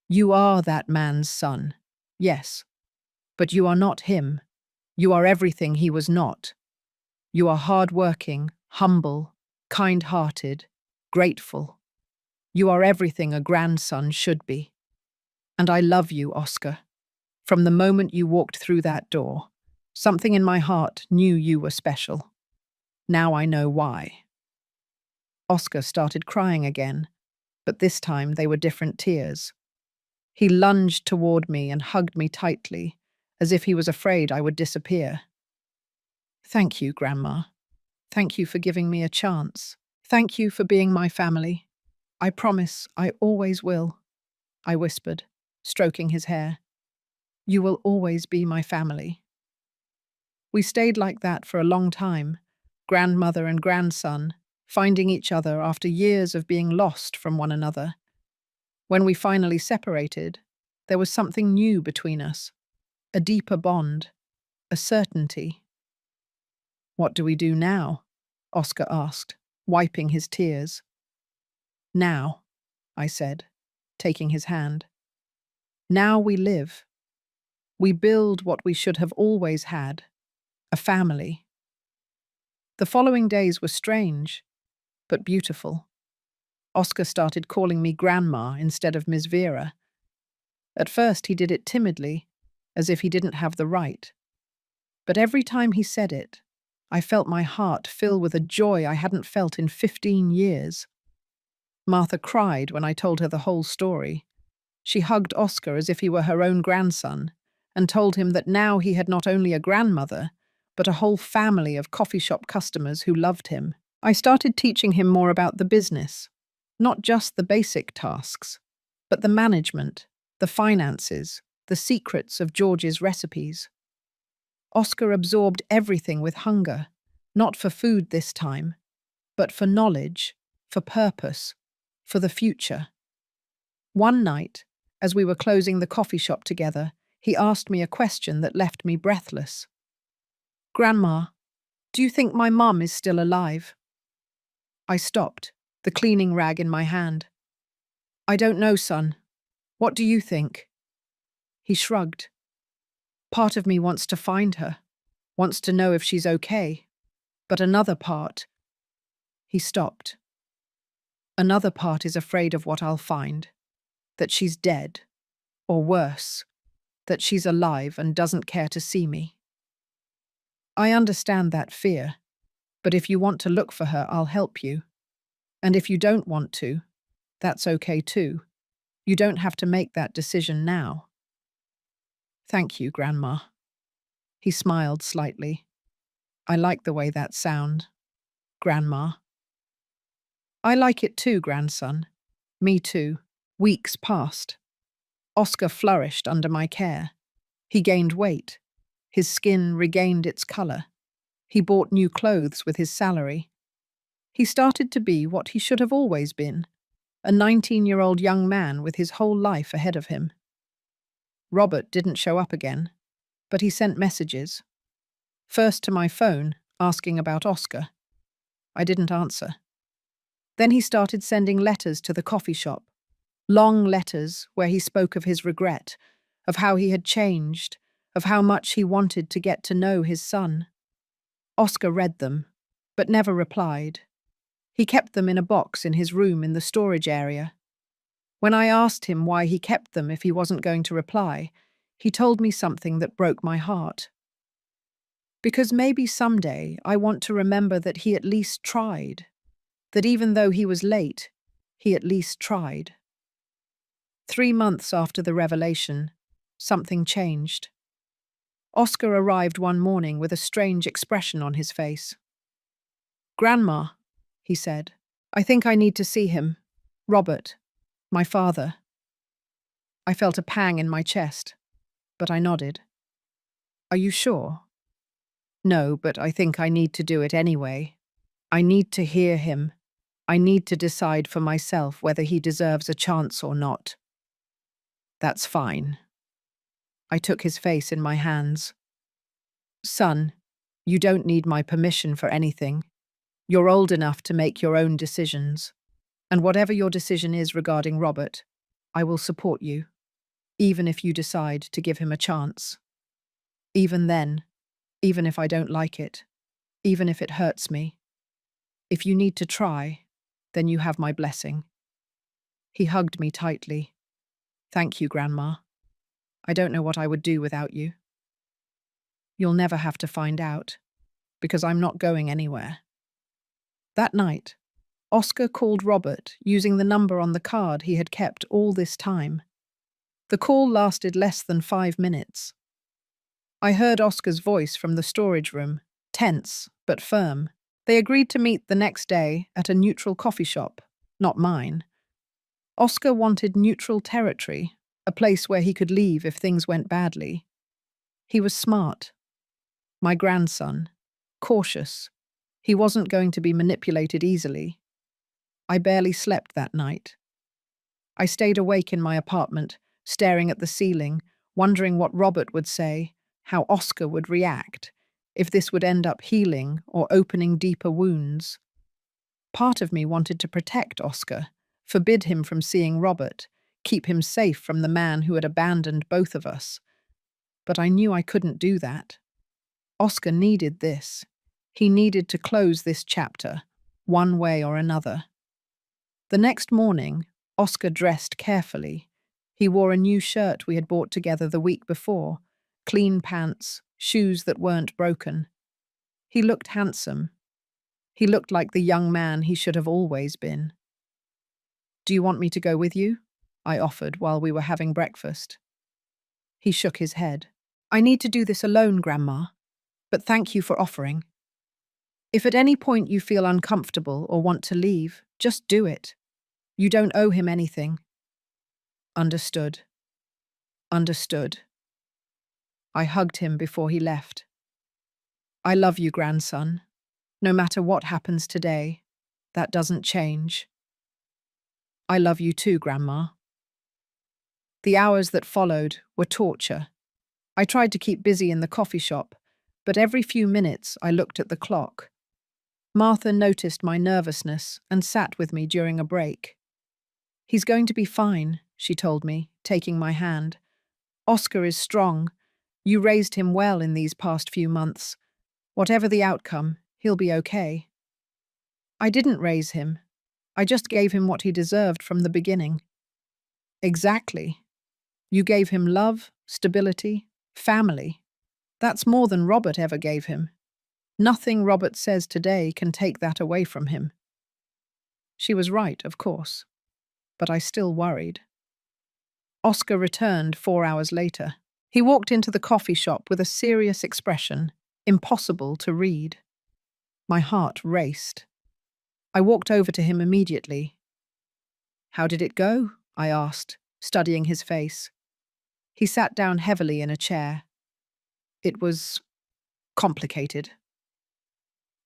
"You are that man's son, yes, but you are not him. You are everything he was not. You are hard-working, humble, kind-hearted, grateful. You are everything a grandson should be. And I love you, Oscar. From the moment you walked through that door, something in my heart knew you were special. Now I know why." Oscar started crying again, but this time they were different tears. He lunged toward me and hugged me tightly, as if he was afraid I would disappear. "Thank you, Grandma. Thank you for giving me a chance. Thank you for being my family. I promise I always will," I whispered, stroking his hair. "You will always be my family." We stayed like that for a long time, grandmother and grandson, finding each other after years of being lost from one another. When we finally separated, there was something new between us, a deeper bond, a certainty. "What do we do now?" Oscar asked, wiping his tears. "Now," I said, taking his hand. "Now we live. We build what we should have always had, a family." The following days were strange, but beautiful. Oscar started calling me Grandma instead of Miss Vera. At first he did it timidly, as if he didn't have the right. But every time he said it, I felt my heart fill with a joy I hadn't felt in 15 years. Martha cried when I told her the whole story. She hugged Oscar as if he were her own grandson, and told him that now he had not only a grandmother, but a whole family of coffee shop customers who loved him. I started teaching him more about the business, not just the basic tasks, but the management, the finances, the secrets of George's recipes. Oscar absorbed everything with hunger, not for food this time, but for knowledge, for purpose, for the future. One night, as we were closing the coffee shop together, he asked me a question that left me breathless. "Grandma, do you think my mum is still alive?" I stopped, the cleaning rag in my hand. "I don't know, son. What do you think?" He shrugged. "Part of me wants to find her, wants to know if she's okay. But another part—" He stopped. "Another part is afraid of what I'll find. that she's dead, or worse, that she's alive and doesn't care to see me. I understand that fear, but if you want to look for her, I'll help you. And if you don't want to, that's okay too. You don't have to make that decision now. Thank you, Grandma. He smiled slightly. I like the way that sound, Grandma. I like it too, grandson. Me too. Weeks passed. Oscar flourished under my care. He gained weight. His skin regained its color. He bought new clothes with his salary. He started to be what he should have always been, a 19-year-old young man with his whole life ahead of him. Robert didn't show up again, but he sent messages. First to my phone, asking about Oscar. I didn't answer. Then he started sending letters to the coffee shop. Long letters where he spoke of his regret, of how he had changed, of how much he wanted to get to know his son. Oscar read them, but never replied. He kept them in a box in his room in the storage area. When I asked him why he kept them if he wasn't going to reply, he told me something that broke my heart. Because maybe someday I want to remember that he at least tried, that even though he was late, he at least tried. 3 months after the revelation, something changed. Oscar arrived one morning with a strange expression on his face. "Grandma," he said, "I think I need to see him. Robert, my father." I felt a pang in my chest, but I nodded. "Are you sure?" "No, but I think I need to do it anyway. I need to hear him. I need to decide for myself whether he deserves a chance or not." "That's fine." I took his face in my hands. "Son, you don't need my permission for anything. You're old enough to make your own decisions. And whatever your decision is regarding Robert, I will support you, even if you decide to give him a chance. Even then, even if I don't like it, even if it hurts me. If you need to try, then you have my blessing." He hugged me tightly. "Thank you, Grandma. I don't know what I would do without you." "You'll never have to find out, because I'm not going anywhere." That night, Oscar called Robert using the number on the card he had kept all this time. The call lasted less than 5 minutes. I heard Oscar's voice from the storage room, tense but firm. They agreed to meet the next day at a neutral coffee shop, not mine. Oscar wanted neutral territory, a place where he could leave if things went badly. He was smart. My grandson. Cautious. He wasn't going to be manipulated easily. I barely slept that night. I stayed awake in my apartment, staring at the ceiling, wondering what Robert would say, how Oscar would react, if this would end up healing or opening deeper wounds. Part of me wanted to protect Oscar, forbid him from seeing Robert, keep him safe from the man who had abandoned both of us. But I knew I couldn't do that. Oscar needed this. He needed to close this chapter, one way or another. The next morning, Oscar dressed carefully. He wore a new shirt we had bought together the week before, clean pants, shoes that weren't broken. He looked handsome. He looked like the young man he should have always been. "Do you want me to go with you?" I offered while we were having breakfast. He shook his head. "I need to do this alone, Grandma, but thank you for offering. If at any point you feel uncomfortable or want to leave, just do it. You don't owe him anything." "Understood. Understood." I hugged him before he left. "I love you, grandson. No matter what happens today, that doesn't change." "I love you too, Grandma." The hours that followed were torture. I tried to keep busy in the coffee shop, but every few minutes I looked at the clock. Martha noticed my nervousness and sat with me during a break. "He's going to be fine," she told me, taking my hand. "Oscar is strong. You raised him well in these past few months. Whatever the outcome, he'll be okay." "I didn't raise him. I just gave him what he deserved from the beginning." Exactly. You gave him love, stability, family. That's more than Robert ever gave him. Nothing Robert says today can take that away from him. She was right, of course, but I still worried. Oscar returned 4 hours later. He walked into the coffee shop with a serious expression, impossible to read. My heart raced. I walked over to him immediately. "How did it go?" I asked, studying his face. He sat down heavily in a chair. "It was complicated."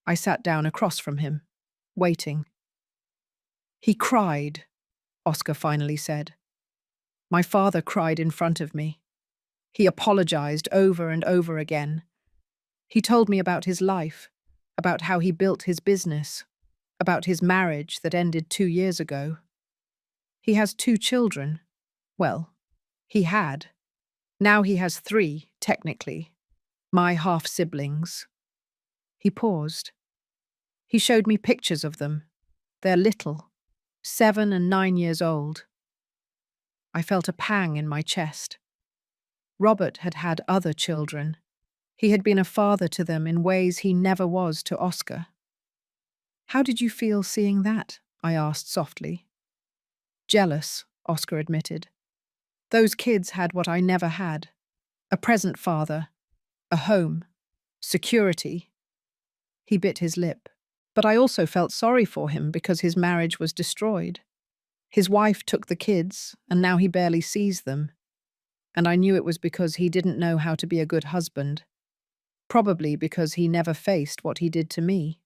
I sat down across from him, waiting. "He cried," Oscar finally said. "My father cried in front of me. He apologized over and over again. He told me about his life, about how he built his business, about his marriage that ended 2 years ago. He has 2 children. Well, he had. Now he has 3, technically. My half-siblings." He paused. He showed me pictures of them. They're little, 7 and 9 years old. I felt a pang in my chest. Robert had had other children. He had been a father to them in ways he never was to Oscar. "How did you feel seeing that?" I asked softly. "Jealous," Oscar admitted. "Those kids had what I never had. A present father, a home, security." He bit his lip. But I also felt sorry for him because his marriage was destroyed. His wife took the kids, and now he barely sees them. And I knew it was because he didn't know how to be a good husband. Probably because he never faced what he did to me,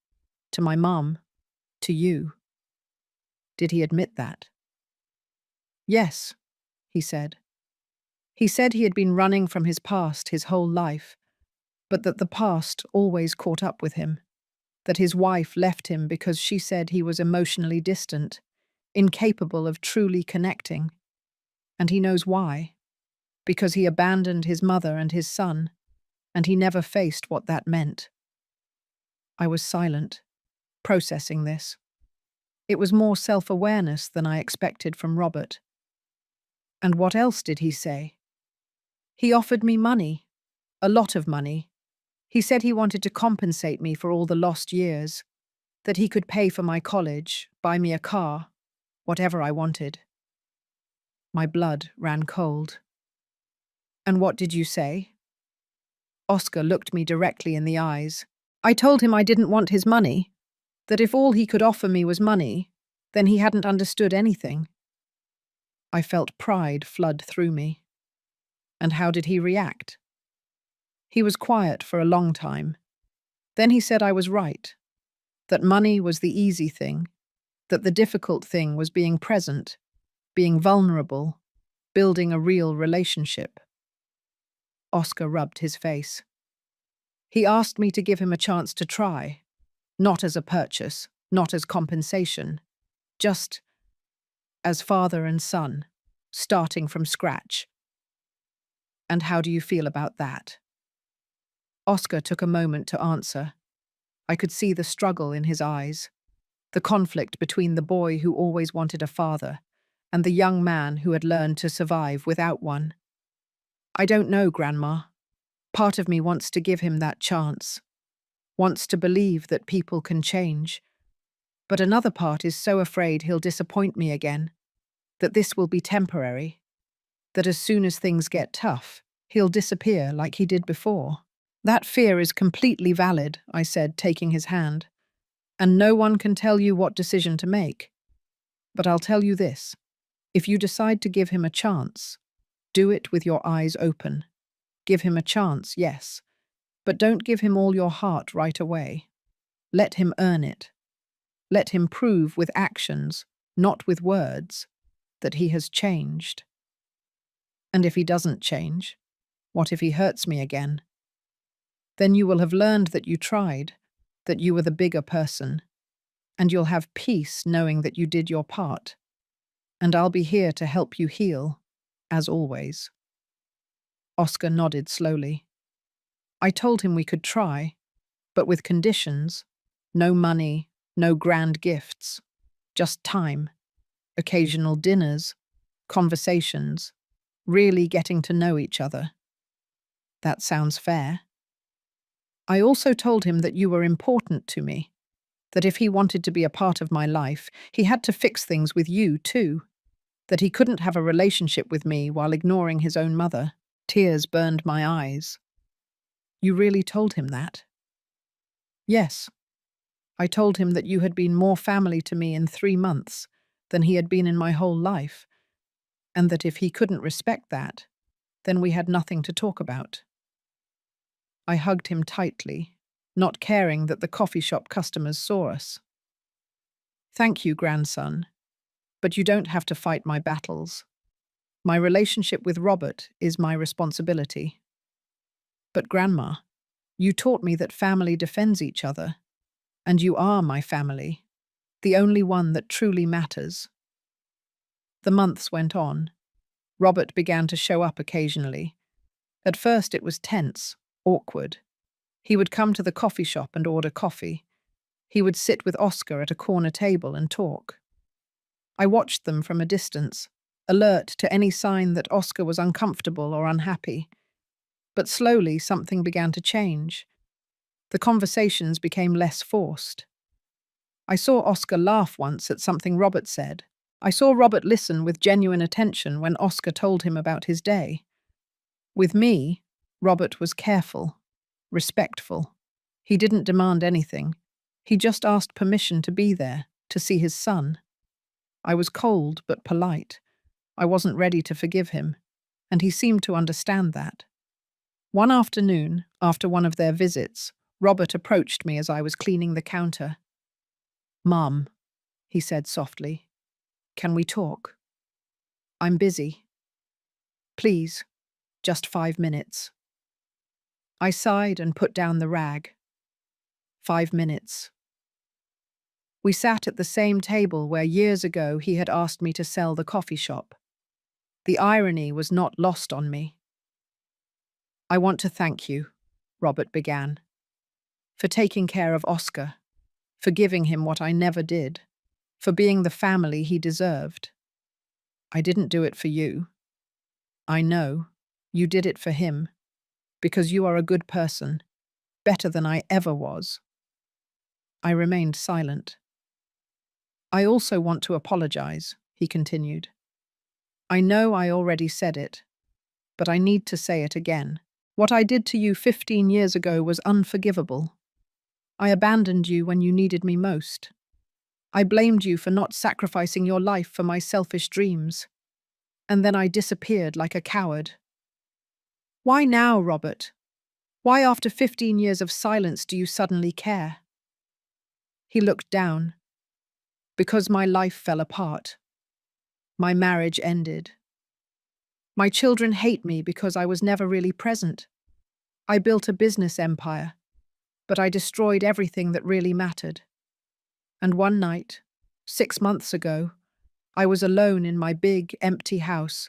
to my mum, to you. Did he admit that? "Yes," he said. He said he had been running from his past his whole life, but that the past always caught up with him. That his wife left him because she said he was emotionally distant, incapable of truly connecting. And he knows why. Because he abandoned his mother and his son, and he never faced what that meant. I was silent, processing this. It was more self-awareness than I expected from Robert. "And what else did he say?" "He offered me money, a lot of money. He said he wanted to compensate me for all the lost years, that he could pay for my college, buy me a car, whatever I wanted." My blood ran cold. "And what did you say?" Oscar looked me directly in the eyes. I told him I didn't want his money, that if all he could offer me was money, then he hadn't understood anything. I felt pride flood through me. And how did he react? He was quiet for a long time. Then he said I was right, that money was the easy thing, that the difficult thing was being present, being vulnerable, building a real relationship. Oscar rubbed his face. He asked me to give him a chance to try, not as a purchase, not as compensation, just as father and son, starting from scratch. "And how do you feel about that?" Oscar took a moment to answer. I could see the struggle in his eyes, the conflict between the boy who always wanted a father and the young man who had learned to survive without one. "I don't know, Grandma. Part of me wants to give him that chance, wants to believe that people can change. But another part is so afraid he'll disappoint me again, that this will be temporary, that as soon as things get tough, he'll disappear like he did before." "That fear is completely valid," I said, taking his hand. "And no one can tell you what decision to make. But I'll tell you this. If you decide to give him a chance, do it with your eyes open. Give him a chance, yes, but don't give him all your heart right away. Let him earn it. Let him prove with actions, not with words, that he has changed. And if he doesn't change, what if he hurts me again? Then you will have learned that you tried, that you were the bigger person, and you'll have peace knowing that you did your part. And I'll be here to help you heal, as always." Oscar nodded slowly. I told him we could try, but with conditions. No money, no grand gifts, just time, occasional dinners, conversations, really getting to know each other. That sounds fair. I also told him that you were important to me, that if he wanted to be a part of my life, he had to fix things with you too, that he couldn't have a relationship with me while ignoring his own mother. Tears burned my eyes. You really told him that? Yes. I told him that you had been more family to me in 3 months than he had been in my whole life, and that if he couldn't respect that, then we had nothing to talk about. I hugged him tightly, not caring that the coffee shop customers saw us. Thank you, grandson, but you don't have to fight my battles. My relationship with Robert is my responsibility. But Grandma, you taught me that family defends each other, and you are my family, the only one that truly matters. The months went on. Robert began to show up occasionally. At first it was tense, awkward. He would come to the coffee shop and order coffee. He would sit with Oscar at a corner table and talk. I watched them from a distance, alert to any sign that Oscar was uncomfortable or unhappy. But slowly something began to change. The conversations became less forced. I saw Oscar laugh once at something Robert said. I saw Robert listen with genuine attention when Oscar told him about his day. With me, Robert was careful, respectful. He didn't demand anything. He just asked permission to be there, to see his son. I was cold but polite. I wasn't ready to forgive him, and he seemed to understand that. One afternoon, after one of their visits, Robert approached me as I was cleaning the counter. "Mum," he said softly, "can we talk? I'm busy. Please, just 5 minutes." I sighed and put down the rag. 5 minutes. We sat at the same table where years ago he had asked me to sell the coffee shop. The irony was not lost on me. "I want to thank you," Robert began, "for taking care of Oscar, for giving him what I never did, for being the family he deserved. I didn't do it for you. I know, you did it for him, because you are a good person, better than I ever was." I remained silent. "I also want to apologize," he continued. "I know I already said it, but I need to say it again. What I did to you 15 years ago was unforgivable. I abandoned you when you needed me most. I blamed you for not sacrificing your life for my selfish dreams. And then I disappeared like a coward. Why now, Robert? Why after 15 years of silence do you suddenly care?" He looked down. "Because my life fell apart. My marriage ended. My children hate me because I was never really present. I built a business empire, but I destroyed everything that really mattered. And one night, 6 months ago, I was alone in my big, empty house,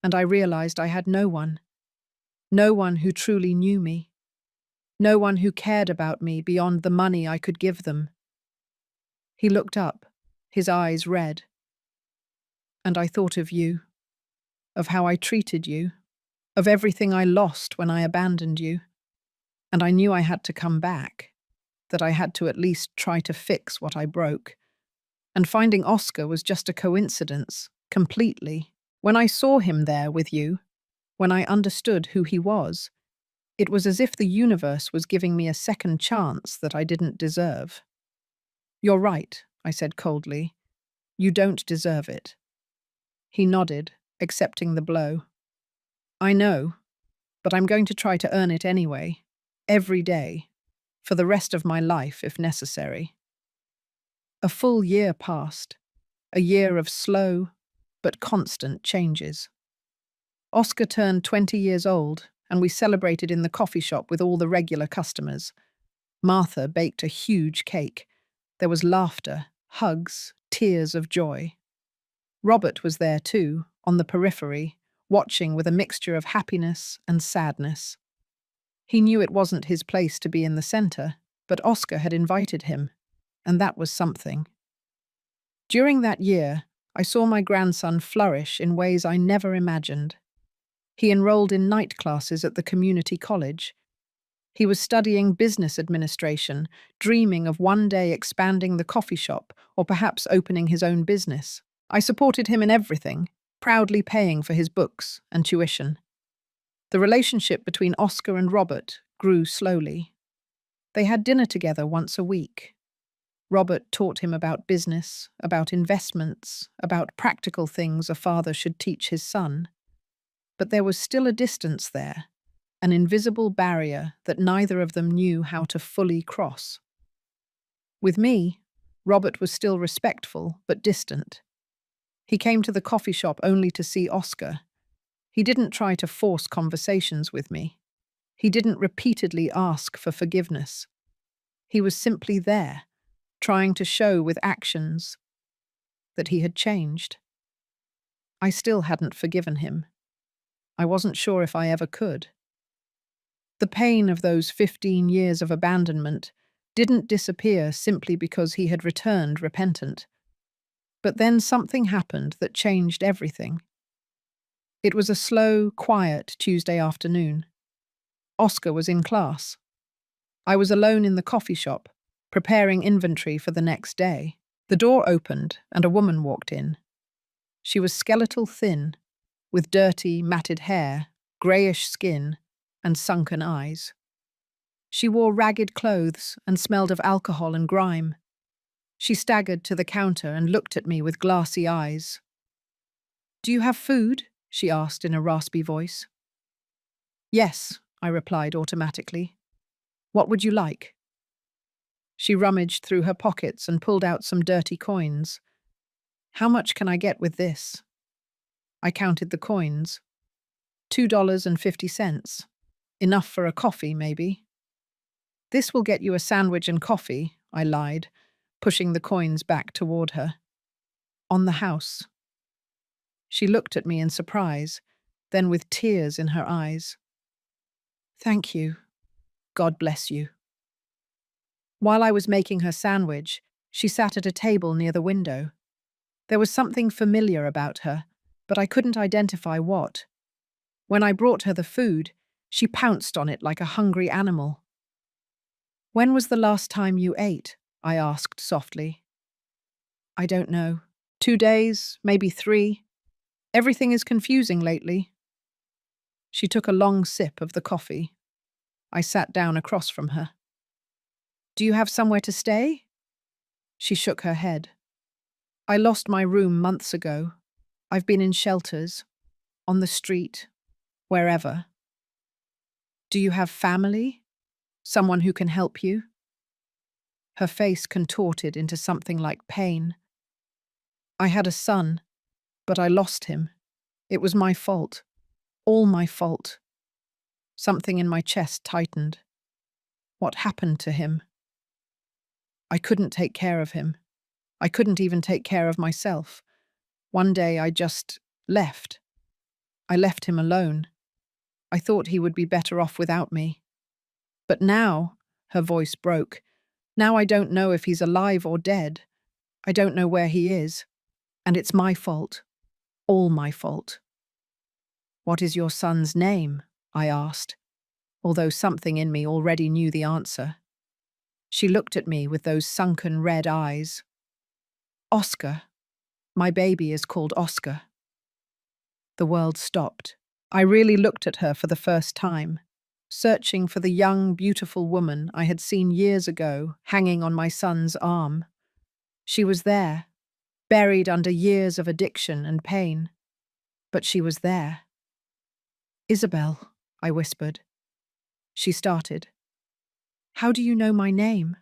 and I realized I had no one. No one who truly knew me. No one who cared about me beyond the money I could give them." He looked up, his eyes red. "And I thought of you, of how I treated you, of everything I lost when I abandoned you. And I knew I had to come back, that I had to at least try to fix what I broke. And finding Oscar was just a coincidence, completely. When I saw him there with you, when I understood who he was, it was as if the universe was giving me a second chance that I didn't deserve." "You're right," I said coldly. "You don't deserve it." He nodded, accepting the blow. "I know, but I'm going to try to earn it anyway, every day, for the rest of my life if necessary." A full year passed, a year of slow but constant changes. Oscar turned 20 years old, and we celebrated in the coffee shop with all the regular customers. Martha baked a huge cake. There was laughter, hugs, tears of joy. Robert was there too, on the periphery, watching with a mixture of happiness and sadness. He knew it wasn't his place to be in the center, but Oscar had invited him, and that was something. During that year, I saw my grandson flourish in ways I never imagined. He enrolled in night classes at the community college. He was studying business administration, dreaming of one day expanding the coffee shop or perhaps opening his own business. I supported him in everything, proudly paying for his books and tuition. The relationship between Oscar and Robert grew slowly. They had dinner together once a week. Robert taught him about business, about investments, about practical things a father should teach his son. But there was still a distance there, an invisible barrier that neither of them knew how to fully cross. With me, Robert was still respectful but distant. He came to the coffee shop only to see Oscar. He didn't try to force conversations with me. He didn't repeatedly ask for forgiveness. He was simply there, trying to show with actions that he had changed. I still hadn't forgiven him. I wasn't sure if I ever could. The pain of those 15 years of abandonment didn't disappear simply because he had returned repentant. But then something happened that changed everything. It was a slow, quiet Tuesday afternoon. Oscar was in class. I was alone in the coffee shop, preparing inventory for the next day. The door opened and a woman walked in. She was skeletal thin, with dirty, matted hair, greyish skin, and sunken eyes. She wore ragged clothes and smelled of alcohol and grime. She staggered to the counter and looked at me with glassy eyes. "Do you have food?" she asked in a raspy voice. "Yes," I replied automatically. "What would you like?" She rummaged through her pockets and pulled out some dirty coins. "How much can I get with this?" I counted the coins. $2.50. Enough for a coffee, maybe. "This will get you a sandwich and coffee," I lied, pushing the coins back toward her. "On the house." She looked at me in surprise, then with tears in her eyes. "Thank you. God bless you." While I was making her sandwich, she sat at a table near the window. There was something familiar about her, but I couldn't identify what. When I brought her the food, she pounced on it like a hungry animal. "When was the last time you ate?" I asked softly. "I don't know. 2 days, maybe 3. Everything is confusing lately." She took a long sip of the coffee. I sat down across from her. "Do you have somewhere to stay?" She shook her head. "I lost my room months ago. I've been in shelters, on the street, wherever." "Do you have family? Someone who can help you?" Her face contorted into something like pain. "I had a son, but I lost him. It was my fault. All my fault." Something in my chest tightened. What happened to him? I couldn't take care of him. I couldn't even take care of myself. One day I just left. I left him alone. I thought he would be better off without me. But now, her voice broke, now I don't know if he's alive or dead. I don't know where he is. And it's my fault. All my fault. "What is your son's name?" I asked, although something in me already knew the answer. She looked at me with those sunken red eyes. "Oscar. My baby is called Oscar." The world stopped. I really looked at her for the first time, searching for the young, beautiful woman I had seen years ago hanging on my son's arm. She was there, buried under years of addiction and pain. But she was there. "Isabelle," I whispered. She started. "How do you know my name?"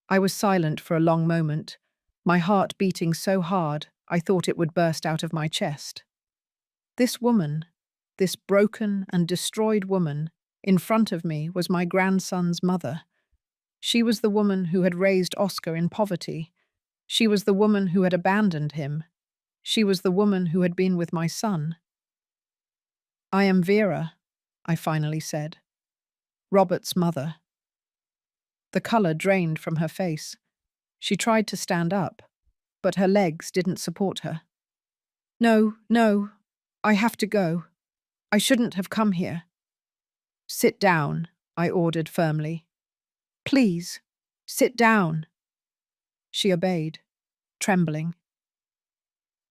I was silent for a long moment, my heart beating so hard I thought it would burst out of my chest. This woman, this broken and destroyed woman, in front of me was my grandson's mother. She was the woman who had raised Oscar in poverty. She was the woman who had abandoned him. She was the woman who had been with my son. "I am Vera," I finally said. "Robert's mother." The colour drained from her face. She tried to stand up. but her legs didn't support her. No, no, I have to go. I shouldn't have come here. Sit down, I ordered firmly. Please, sit down. She obeyed, trembling.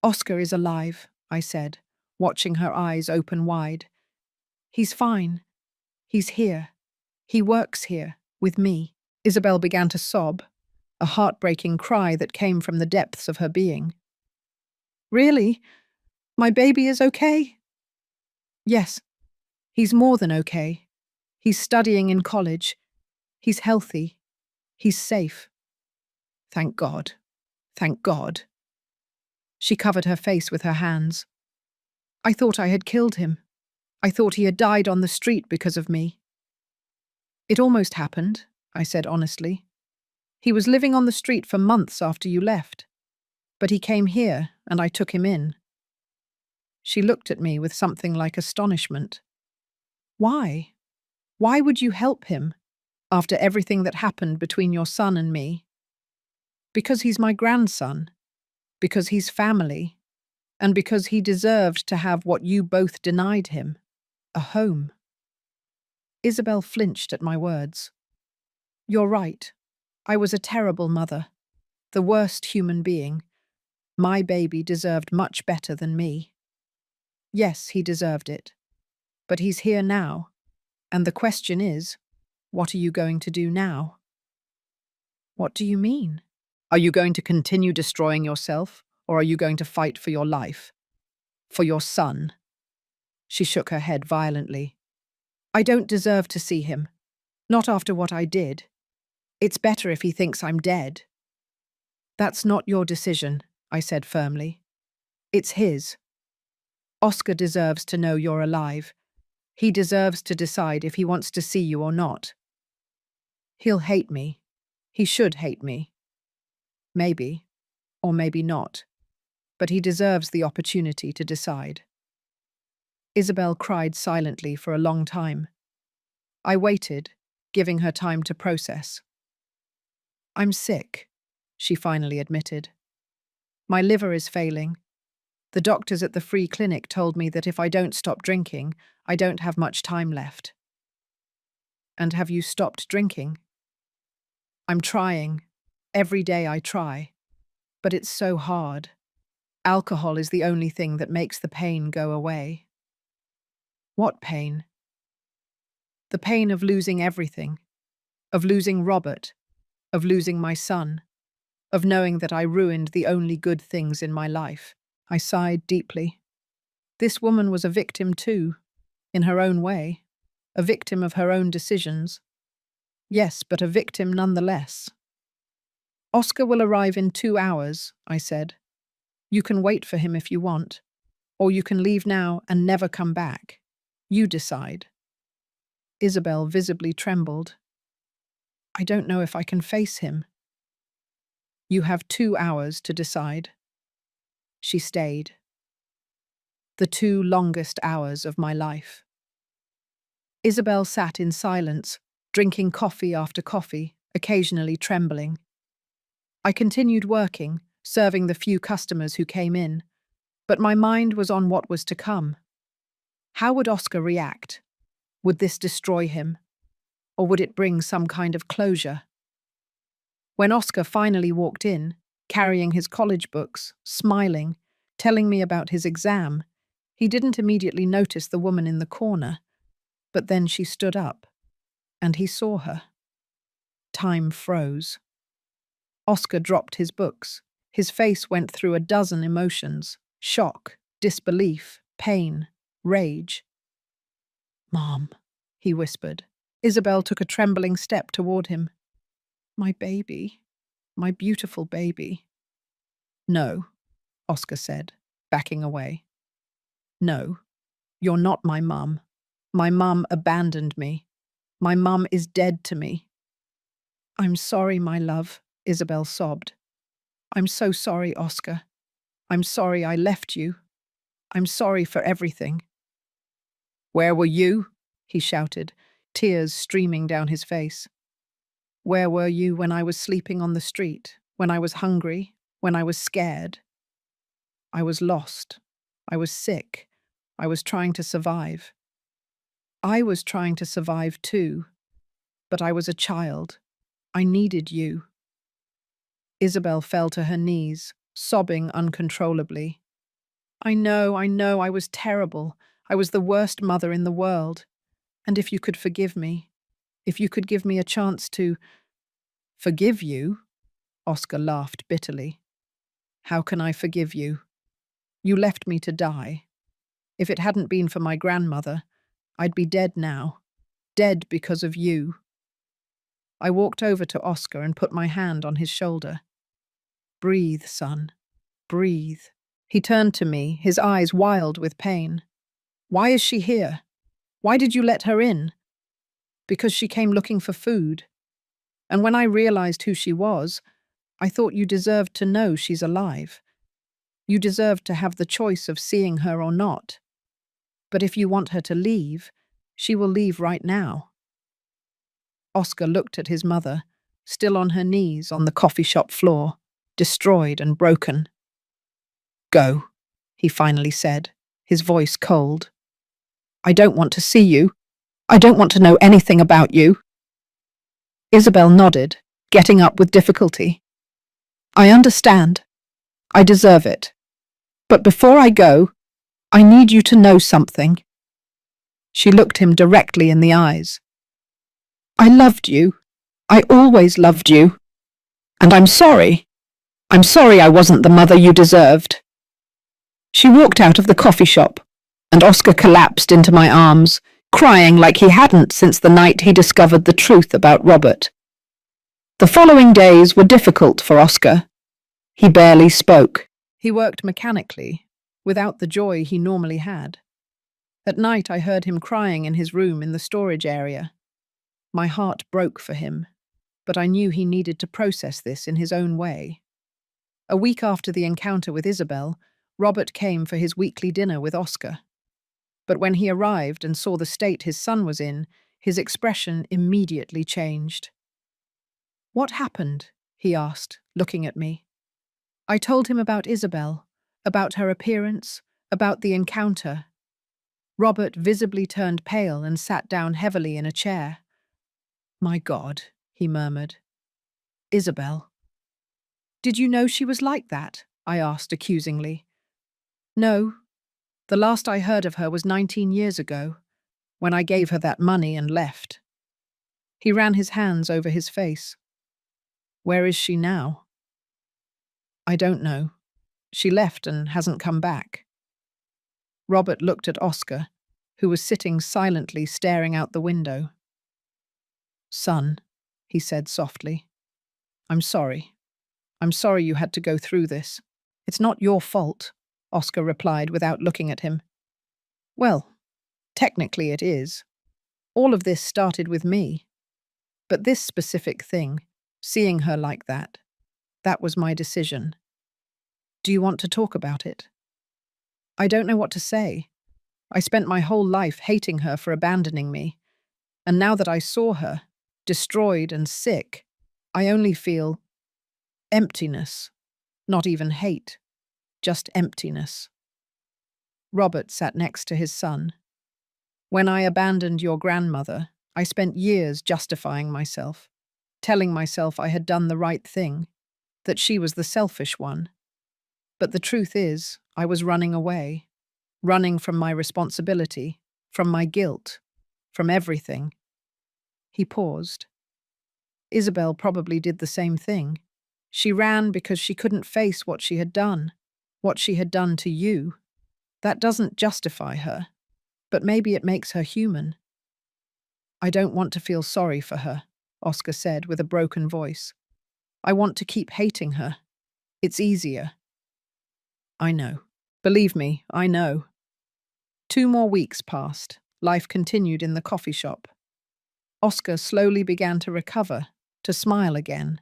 Oscar is alive, I said, watching her eyes open wide. He's fine. He's here. He works here, with me. Isabelle began to sob, a heartbreaking cry that came from the depths of her being. Really? My baby is okay? Yes, he's more than okay. He's studying in college. He's healthy. He's safe. Thank God. Thank God. She covered her face with her hands. I thought I had killed him. I thought he had died on the street because of me. It almost happened, I said honestly. He was living on the street for months after you left. But he came here, and I took him in. She looked at me with something like astonishment. Why? Why would you help him, after everything that happened between your son and me? Because he's my grandson. Because he's family. And because he deserved to have what you both denied him. A home. Isabelle flinched at my words. You're right. I was a terrible mother. The worst human being. My baby deserved much better than me. Yes, he deserved it. But he's here now. And the question is, what are you going to do now? What do you mean? Are you going to continue destroying yourself, or are you going to fight for your life? For your son? She shook her head violently. I don't deserve to see him. Not after what I did. It's better if he thinks I'm dead. That's not your decision, I said firmly. It's his. Oscar deserves to know you're alive. He deserves to decide if he wants to see you or not. He'll hate me. He should hate me. Maybe, or maybe not. But he deserves the opportunity to decide. Isabelle cried silently for a long time. I waited, giving her time to process. I'm sick, she finally admitted. My liver is failing. The doctors at the free clinic told me that if I don't stop drinking, I don't have much time left. And have you stopped drinking? I'm trying. Every day I try. But it's so hard. Alcohol is the only thing that makes the pain go away. What pain? The pain of losing everything. Of losing Robert. Of losing my son. Of knowing that I ruined the only good things in my life. I sighed deeply. This woman was a victim too, in her own way, a victim of her own decisions. Yes, but a victim nonetheless. Oscar will arrive in 2 hours, I said. You can wait for him if you want, or you can leave now and never come back. You decide. Isabelle visibly trembled. I don't know if I can face him. You have 2 hours to decide. She stayed. The 2 longest hours of my life. Isabelle sat in silence, drinking coffee after coffee, occasionally trembling. I continued working, serving the few customers who came in, but my mind was on what was to come. How would Oscar react? Would this destroy him? Or would it bring some kind of closure? When Oscar finally walked in, carrying his college books, smiling, telling me about his exam, he didn't immediately notice the woman in the corner, but then she stood up, and he saw her. Time froze. Oscar dropped his books. His face went through a dozen emotions: shock, disbelief, pain, rage. Mom, he whispered. Isabelle took a trembling step toward him. My baby, my beautiful baby. No, Oscar said, backing away. No, you're not my mum. My mum abandoned me. My mum is dead to me. I'm sorry, my love, Isabelle sobbed. I'm so sorry, Oscar. I'm sorry I left you. I'm sorry for everything. Where were you? He shouted, tears streaming down his face. Where were you when I was sleeping on the street, when I was hungry, when I was scared. I was lost. I was sick. I was trying to survive. I was trying to survive too, but I was a child. I needed you. Isabelle fell to her knees, sobbing uncontrollably. I know, I was terrible. I was the worst mother in the world. And if you could forgive me, if you could give me a chance to forgive you, Oscar laughed bitterly. How can I forgive you? You left me to die. If it hadn't been for my grandmother, I'd be dead now. Dead because of you. I walked over to Oscar and put my hand on his shoulder. Breathe, son. Breathe. He turned to me, his eyes wild with pain. Why is she here? Why did you let her in? Because she came looking for food. And when I realized who she was, I thought you deserved to know she's alive. You deserved to have the choice of seeing her or not. But if you want her to leave, she will leave right now. Oscar looked at his mother, still on her knees on the coffee shop floor, destroyed and broken. Go, he finally said, his voice cold. I don't want to see you. I don't want to know anything about you. Isabelle nodded, getting up with difficulty. I understand. I deserve it. But before I go, I need you to know something. She looked him directly in the eyes. I loved you. I always loved you. And I'm sorry. I'm sorry I wasn't the mother you deserved. She walked out of the coffee shop, and Oscar collapsed into my arms, crying like he hadn't since the night he discovered the truth about Robert. The following days were difficult for Oscar. He barely spoke. He worked mechanically, without the joy he normally had. At night I heard him crying in his room in the storage area. My heart broke for him, but I knew he needed to process this in his own way. A week after the encounter with Isabelle, Robert came for his weekly dinner with Oscar. But when he arrived and saw the state his son was in, his expression immediately changed. What happened? He asked, looking at me. I told him about Isabelle, about her appearance, about the encounter. Robert visibly turned pale and sat down heavily in a chair. My God, he murmured. Isabelle. Did you know she was like that? I asked accusingly. No. The last I heard of her was 19 years ago, when I gave her that money and left. He ran his hands over his face. Where is she now? I don't know. She left and hasn't come back. Robert looked at Oscar, who was sitting silently staring out the window. Son, he said softly, I'm sorry. I'm sorry you had to go through this. It's not your fault, Oscar replied without looking at him. Well, technically it is. All of this started with me. But this specific thing, seeing her like that was my decision. Do you want to talk about it? I don't know what to say. I spent my whole life hating her for abandoning me. And now that I saw her, destroyed and sick, I only feel emptiness, not even hate, just emptiness. Robert sat next to his son. When I abandoned your grandmother, I spent years justifying myself, telling myself I had done the right thing, that she was the selfish one. But the truth is, I was running away, running from my responsibility, from my guilt, from everything. He paused. Isabelle probably did the same thing. She ran because she couldn't face what she had done to you. That doesn't justify her, but maybe it makes her human. I don't want to feel sorry for her, Oscar said with a broken voice. I want to keep hating her. It's easier. I know. Believe me, I know. 2 more weeks passed. Life continued in the coffee shop. Oscar slowly began to recover, to smile again,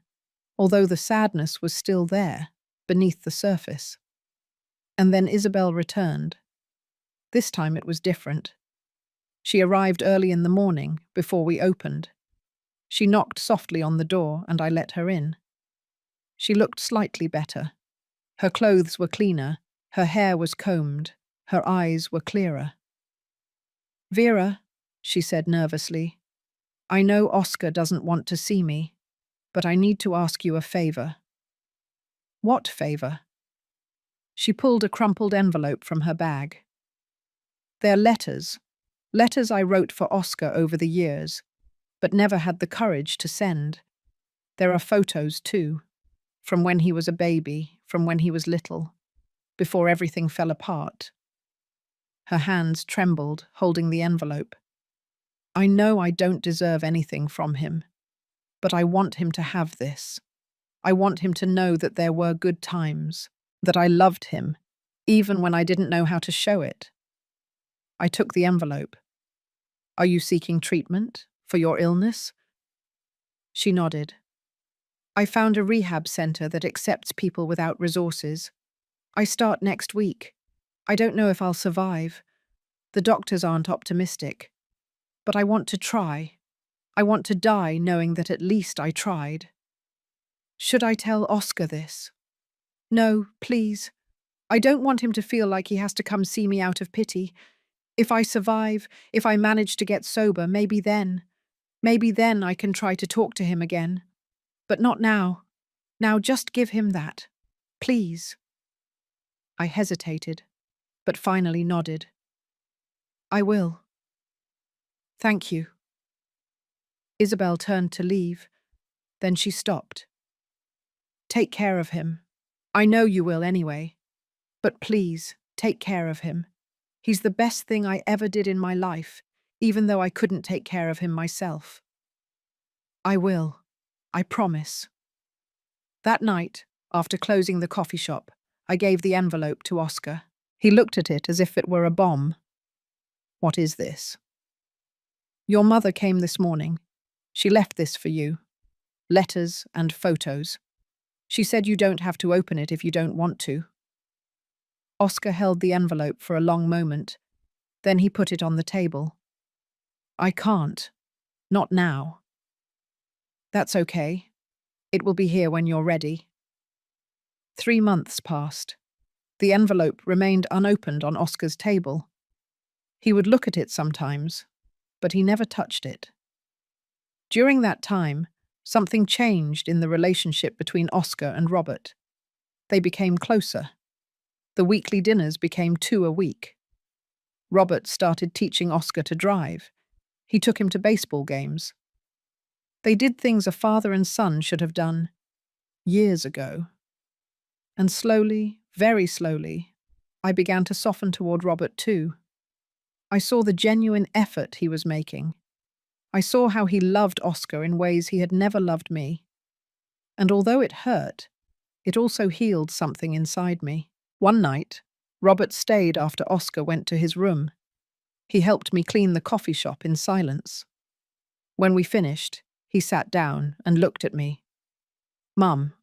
although the sadness was still there, beneath the surface. And then Isabelle returned. This time it was different. She arrived early in the morning, before we opened. She knocked softly on the door, and I let her in. She looked slightly better, Her clothes were cleaner, her hair was combed, her eyes were clearer. "Vera," she said nervously, "I know Oscar doesn't want to see me, but I need to ask you a favor." "What favor?" She pulled a crumpled envelope from her bag. "They're letters. Letters I wrote for Oscar over the years, but never had the courage to send. There are photos, too, from when he was a baby, from when he was little, before everything fell apart." Her hands trembled, holding the envelope. "I know I don't deserve anything from him, but I want him to have this. I want him to know that there were good times, that I loved him, even when I didn't know how to show it." I took the envelope. "Are you seeking treatment for your illness?" She nodded. "I found a rehab center that accepts people without resources. I start next week. I don't know if I'll survive. The doctors aren't optimistic. But I want to try. I want to die knowing that at least I tried." "Should I tell Oscar this?" "No, please. I don't want him to feel like he has to come see me out of pity. If I survive, if I manage to get sober, maybe then I can try to talk to him again. But not now. Now just give him that. Please." I hesitated, but finally nodded. "I will. Thank you." Isabelle turned to leave, then she stopped. "Take care of him. I know you will anyway. But please, take care of him. He's the best thing I ever did in my life, even though I couldn't take care of him myself." "I will. I promise." That night, after closing the coffee shop, I gave the envelope to Oscar. He looked at it as if it were a bomb. "What is this?" "Your mother came this morning. She left this for you. Letters and photos. She said you don't have to open it if you don't want to." Oscar held the envelope for a long moment. Then he put it on the table. "I can't. Not now." "That's okay. It will be here when you're ready." 3 months passed. The envelope remained unopened on Oscar's table. He would look at it sometimes, but he never touched it. During that time, something changed in the relationship between Oscar and Robert. They became closer. The weekly dinners became 2 a week. Robert started teaching Oscar to drive. He took him to baseball games. They did things a father and son should have done years ago. And slowly, very slowly, I began to soften toward Robert too. I saw the genuine effort he was making. I saw how he loved Oscar in ways he had never loved me. And although it hurt, it also healed something inside me. One night, Robert stayed after Oscar went to his room. He helped me clean the coffee shop in silence. When we finished, he sat down and looked at me. "Mum,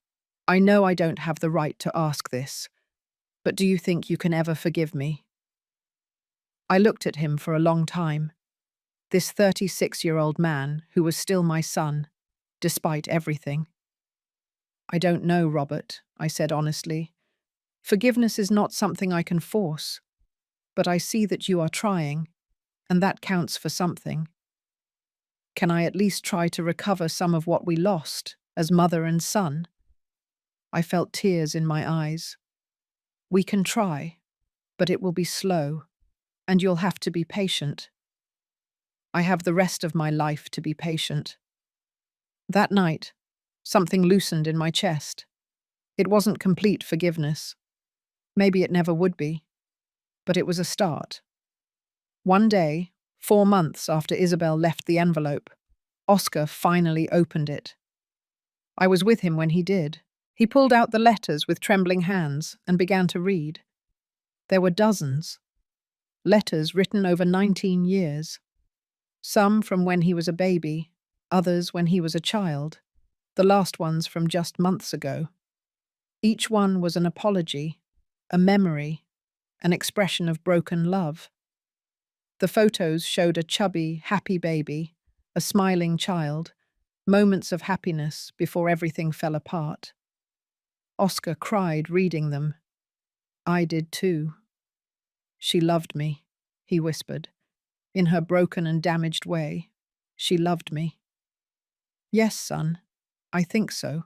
I know I don't have the right to ask this, but do you think you can ever forgive me?" I looked at him for a long time. This 36-year-old man who was still my son, despite everything. "I don't know, Robert," I said honestly. "Forgiveness is not something I can force, but I see that you are trying, and that counts for something. Can I at least try to recover some of what we lost as mother and son?" I felt tears in my eyes. "We can try, but it will be slow, and you'll have to be patient." I have the rest of my life to be patient. That night, something loosened in my chest. It wasn't complete forgiveness. Maybe it never would be, but it was a start. One day, 4 months after Isabelle left the envelope, Oscar finally opened it. I was with him when he did. He pulled out the letters with trembling hands and began to read. There were dozens. Letters written over 19 years. Some from when he was a baby, others when he was a child, the last ones from just months ago. Each one was an apology, a memory, an expression of broken love. The photos showed a chubby, happy baby, a smiling child, moments of happiness before everything fell apart. Oscar cried reading them. I did too. She loved me, he whispered, in her broken and damaged way. She loved me. Yes, son, I think so.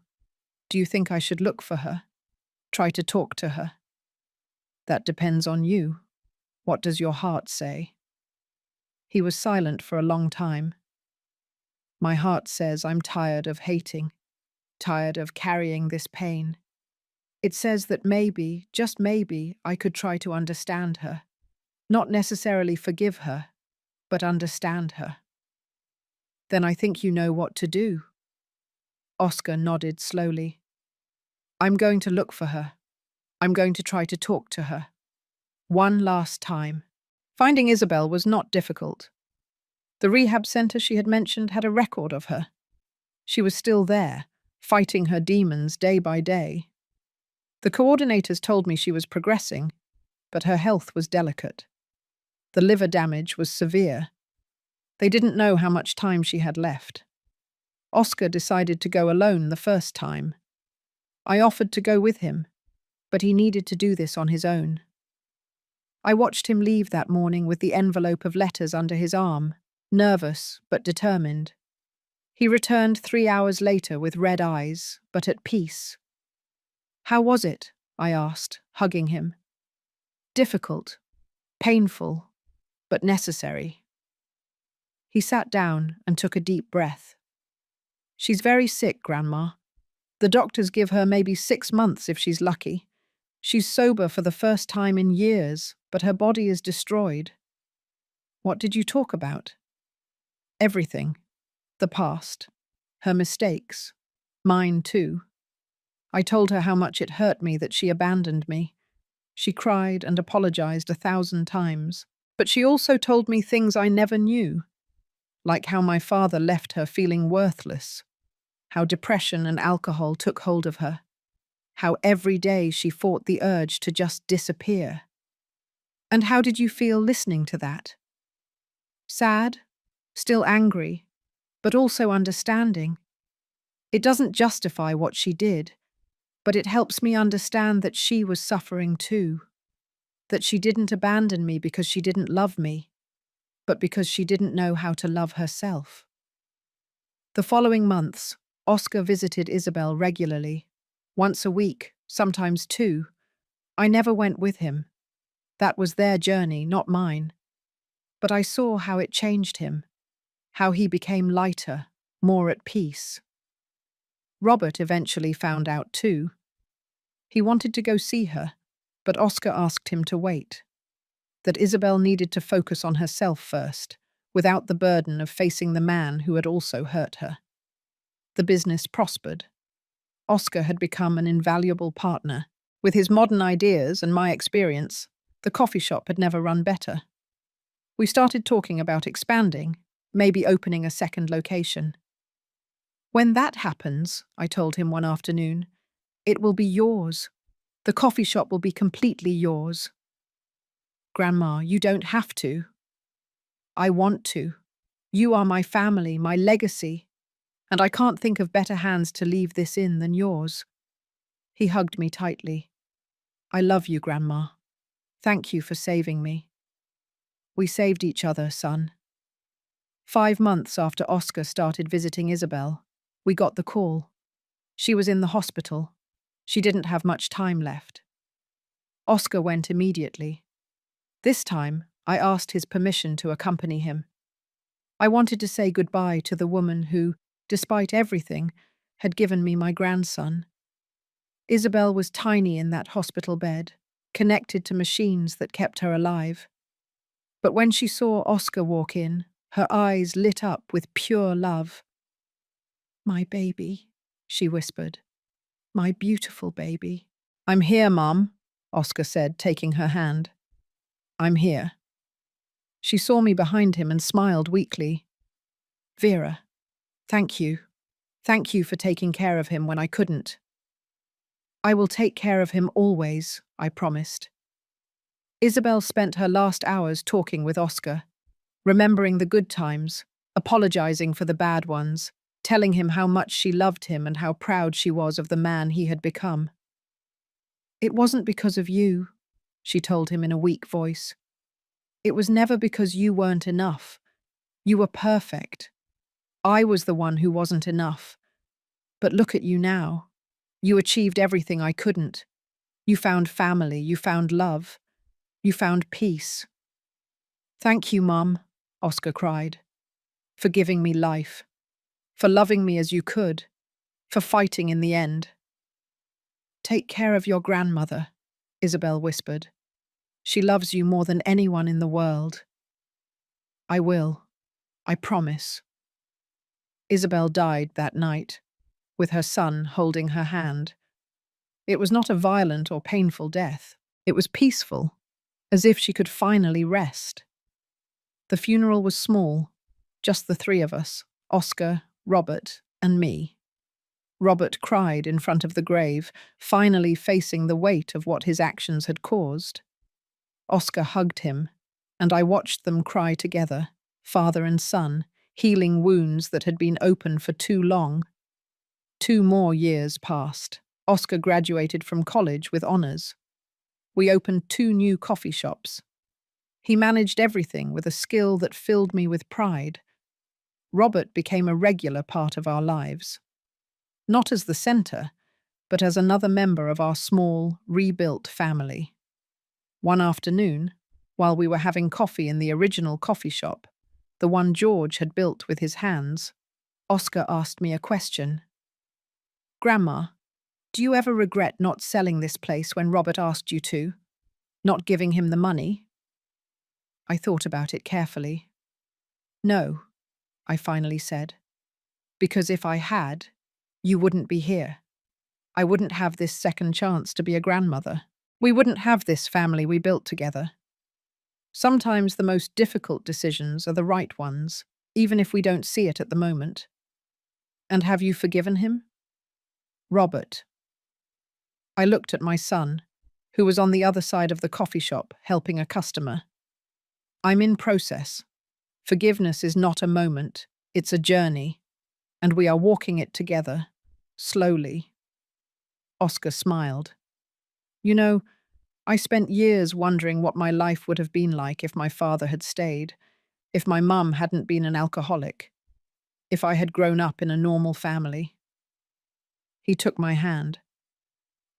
Do you think I should look for her? Try to talk to her? That depends on you. What does your heart say? He was silent for a long time. My heart says I'm tired of hating, tired of carrying this pain. It says that maybe, just maybe, I could try to understand her. Not necessarily forgive her, but understand her. Then I think you know what to do. Oscar nodded slowly. I'm going to look for her. I'm going to try to talk to her. One last time. Finding Isabelle was not difficult. The rehab center she had mentioned had a record of her. She was still there, fighting her demons day by day. The coordinators told me she was progressing, but her health was delicate. The liver damage was severe. They didn't know how much time she had left. Oscar decided to go alone the first time. I offered to go with him, but he needed to do this on his own. I watched him leave that morning with the envelope of letters under his arm, nervous but determined. He returned 3 hours later with red eyes, but at peace. How was it? I asked, hugging him. Difficult, painful, but necessary. He sat down and took a deep breath. She's very sick, Grandma. The doctors give her maybe 6 months if she's lucky. She's sober for the first time in years, but her body is destroyed. What did you talk about? Everything. The past. Her mistakes. Mine too. I told her how much it hurt me that she abandoned me. She cried and apologized 1,000 times, but she also told me things I never knew, like how my father left her feeling worthless, how depression and alcohol took hold of her, how every day she fought the urge to just disappear. And how did you feel listening to that? Sad, still angry, but also understanding. It doesn't justify what she did, but it helps me understand that she was suffering too, that she didn't abandon me because she didn't love me, but because she didn't know how to love herself. The following months, Oscar visited Isabelle regularly, once a week, sometimes 2. I never went with him. That was their journey, not mine. But I saw how it changed him, how he became lighter, more at peace. Robert eventually found out too. He wanted to go see her, but Oscar asked him to wait. That Isabelle needed to focus on herself first, without the burden of facing the man who had also hurt her. The business prospered. Oscar had become an invaluable partner. With his modern ideas and my experience, the coffee shop had never run better. We started talking about expanding, maybe opening a second location. When that happens, I told him one afternoon, it will be yours. The coffee shop will be completely yours. Grandma, you don't have to. I want to. You are my family, my legacy, and I can't think of better hands to leave this in than yours. He hugged me tightly. I love you, Grandma. Thank you for saving me. We saved each other, son. 5 months after Oscar started visiting Isabelle, we got the call. She was in the hospital. She didn't have much time left. Oscar went immediately. This time, I asked his permission to accompany him. I wanted to say goodbye to the woman who, despite everything, had given me my grandson. Isabelle was tiny in that hospital bed, connected to machines that kept her alive. But when she saw Oscar walk in, her eyes lit up with pure love. My baby, she whispered. My beautiful baby. I'm here, Mom, Oscar said, taking her hand. I'm here. She saw me behind him and smiled weakly. Vera, thank you. Thank you for taking care of him when I couldn't. I will take care of him always, I promised. Isabelle spent her last hours talking with Oscar, remembering the good times, apologizing for the bad ones, telling him how much she loved him and how proud she was of the man he had become. It wasn't because of you, she told him in a weak voice. It was never because you weren't enough. You were perfect. I was the one who wasn't enough. But look at you now. You achieved everything I couldn't. You found family, you found love, you found peace. Thank you, Mum, Oscar cried, for giving me life, for loving me as you could, for fighting in the end. Take care of your grandmother, Isabelle whispered. She loves you more than anyone in the world. I will. I promise. Isabelle died that night, with her son holding her hand. It was not a violent or painful death. It was peaceful, as if she could finally rest. The funeral was small, just the three of us, Oscar, Robert, and me. Robert cried in front of the grave, finally facing the weight of what his actions had caused. Oscar hugged him, and I watched them cry together, father and son, healing wounds that had been open for too long. 2 more years passed. Oscar graduated from college with honors. We opened 2 new coffee shops. He managed everything with a skill that filled me with pride. Robert became a regular part of our lives. Not as the center, but as another member of our small, rebuilt family. One afternoon, while we were having coffee in the original coffee shop, the one George had built with his hands, Oscar asked me a question. Grandma, do you ever regret not selling this place when Robert asked you to? Not giving him the money? I thought about it carefully. No, I finally said. Because if I had, you wouldn't be here. I wouldn't have this second chance to be a grandmother. We wouldn't have this family we built together. Sometimes the most difficult decisions are the right ones, even if we don't see it at the moment. And have you forgiven him? Robert. I looked at my son, who was on the other side of the coffee shop helping a customer. I'm in process. Forgiveness is not a moment, it's a journey, and we are walking it together, slowly. Oscar smiled. You know, I spent years wondering what my life would have been like if my father had stayed, if my mum hadn't been an alcoholic, if I had grown up in a normal family. He took my hand.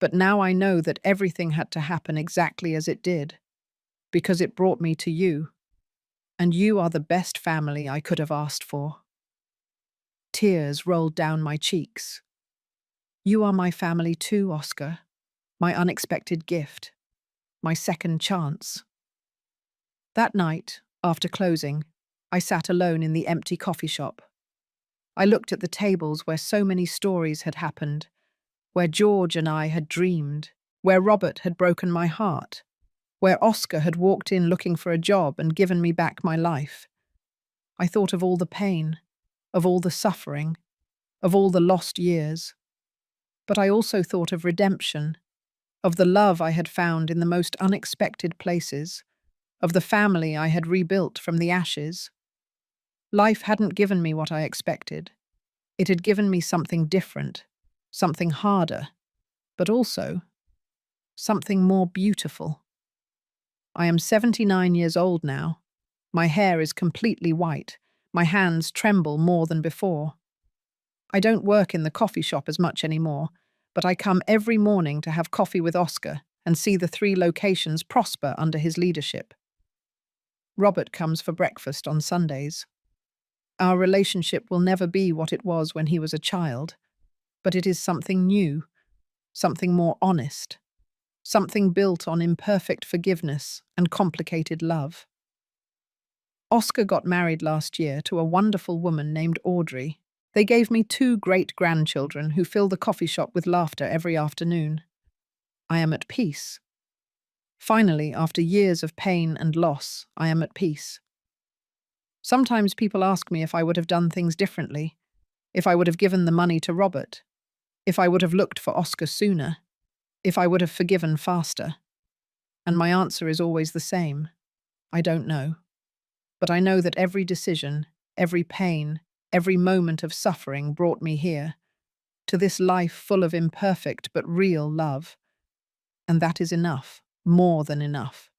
But now I know that everything had to happen exactly as it did, because it brought me to you, and you are the best family I could have asked for. Tears rolled down my cheeks. You are my family too, Oscar, my unexpected gift, my second chance. That night, after closing, I sat alone in the empty coffee shop. I looked at the tables where so many stories had happened, where George and I had dreamed, where Robert had broken my heart, where Oscar had walked in looking for a job and given me back my life. I thought of all the pain, of all the suffering, of all the lost years. But I also thought of redemption, of the love I had found in the most unexpected places, of the family I had rebuilt from the ashes. Life hadn't given me what I expected. It had given me something different, something harder, but also something more beautiful. I am 79 years old now. My hair is completely white. My hands tremble more than before. I don't work in the coffee shop as much anymore, but I come every morning to have coffee with Oscar and see the 3 locations prosper under his leadership. Robert comes for breakfast on Sundays. Our relationship will never be what it was when he was a child, but it is something new, something more honest, something built on imperfect forgiveness and complicated love. Oscar got married last year to a wonderful woman named Audrey. They gave me 2 great grandchildren who fill the coffee shop with laughter every afternoon. I am at peace. Finally, after years of pain and loss, I am at peace. Sometimes people ask me if I would have done things differently, if I would have given the money to Robert, if I would have looked for Oscar sooner, if I would have forgiven faster. And my answer is always the same. I don't know. But I know that every decision, every pain, every moment of suffering brought me here, to this life full of imperfect but real love. and that is enough, more than enough.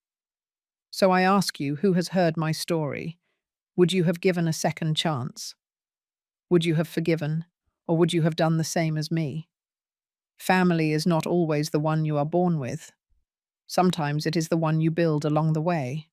So I ask you, who has heard my story, would you have given a second chance? Would you have forgiven, or would you have done the same as me? Family is not always the one you are born with. Sometimes it is the one you build along the way.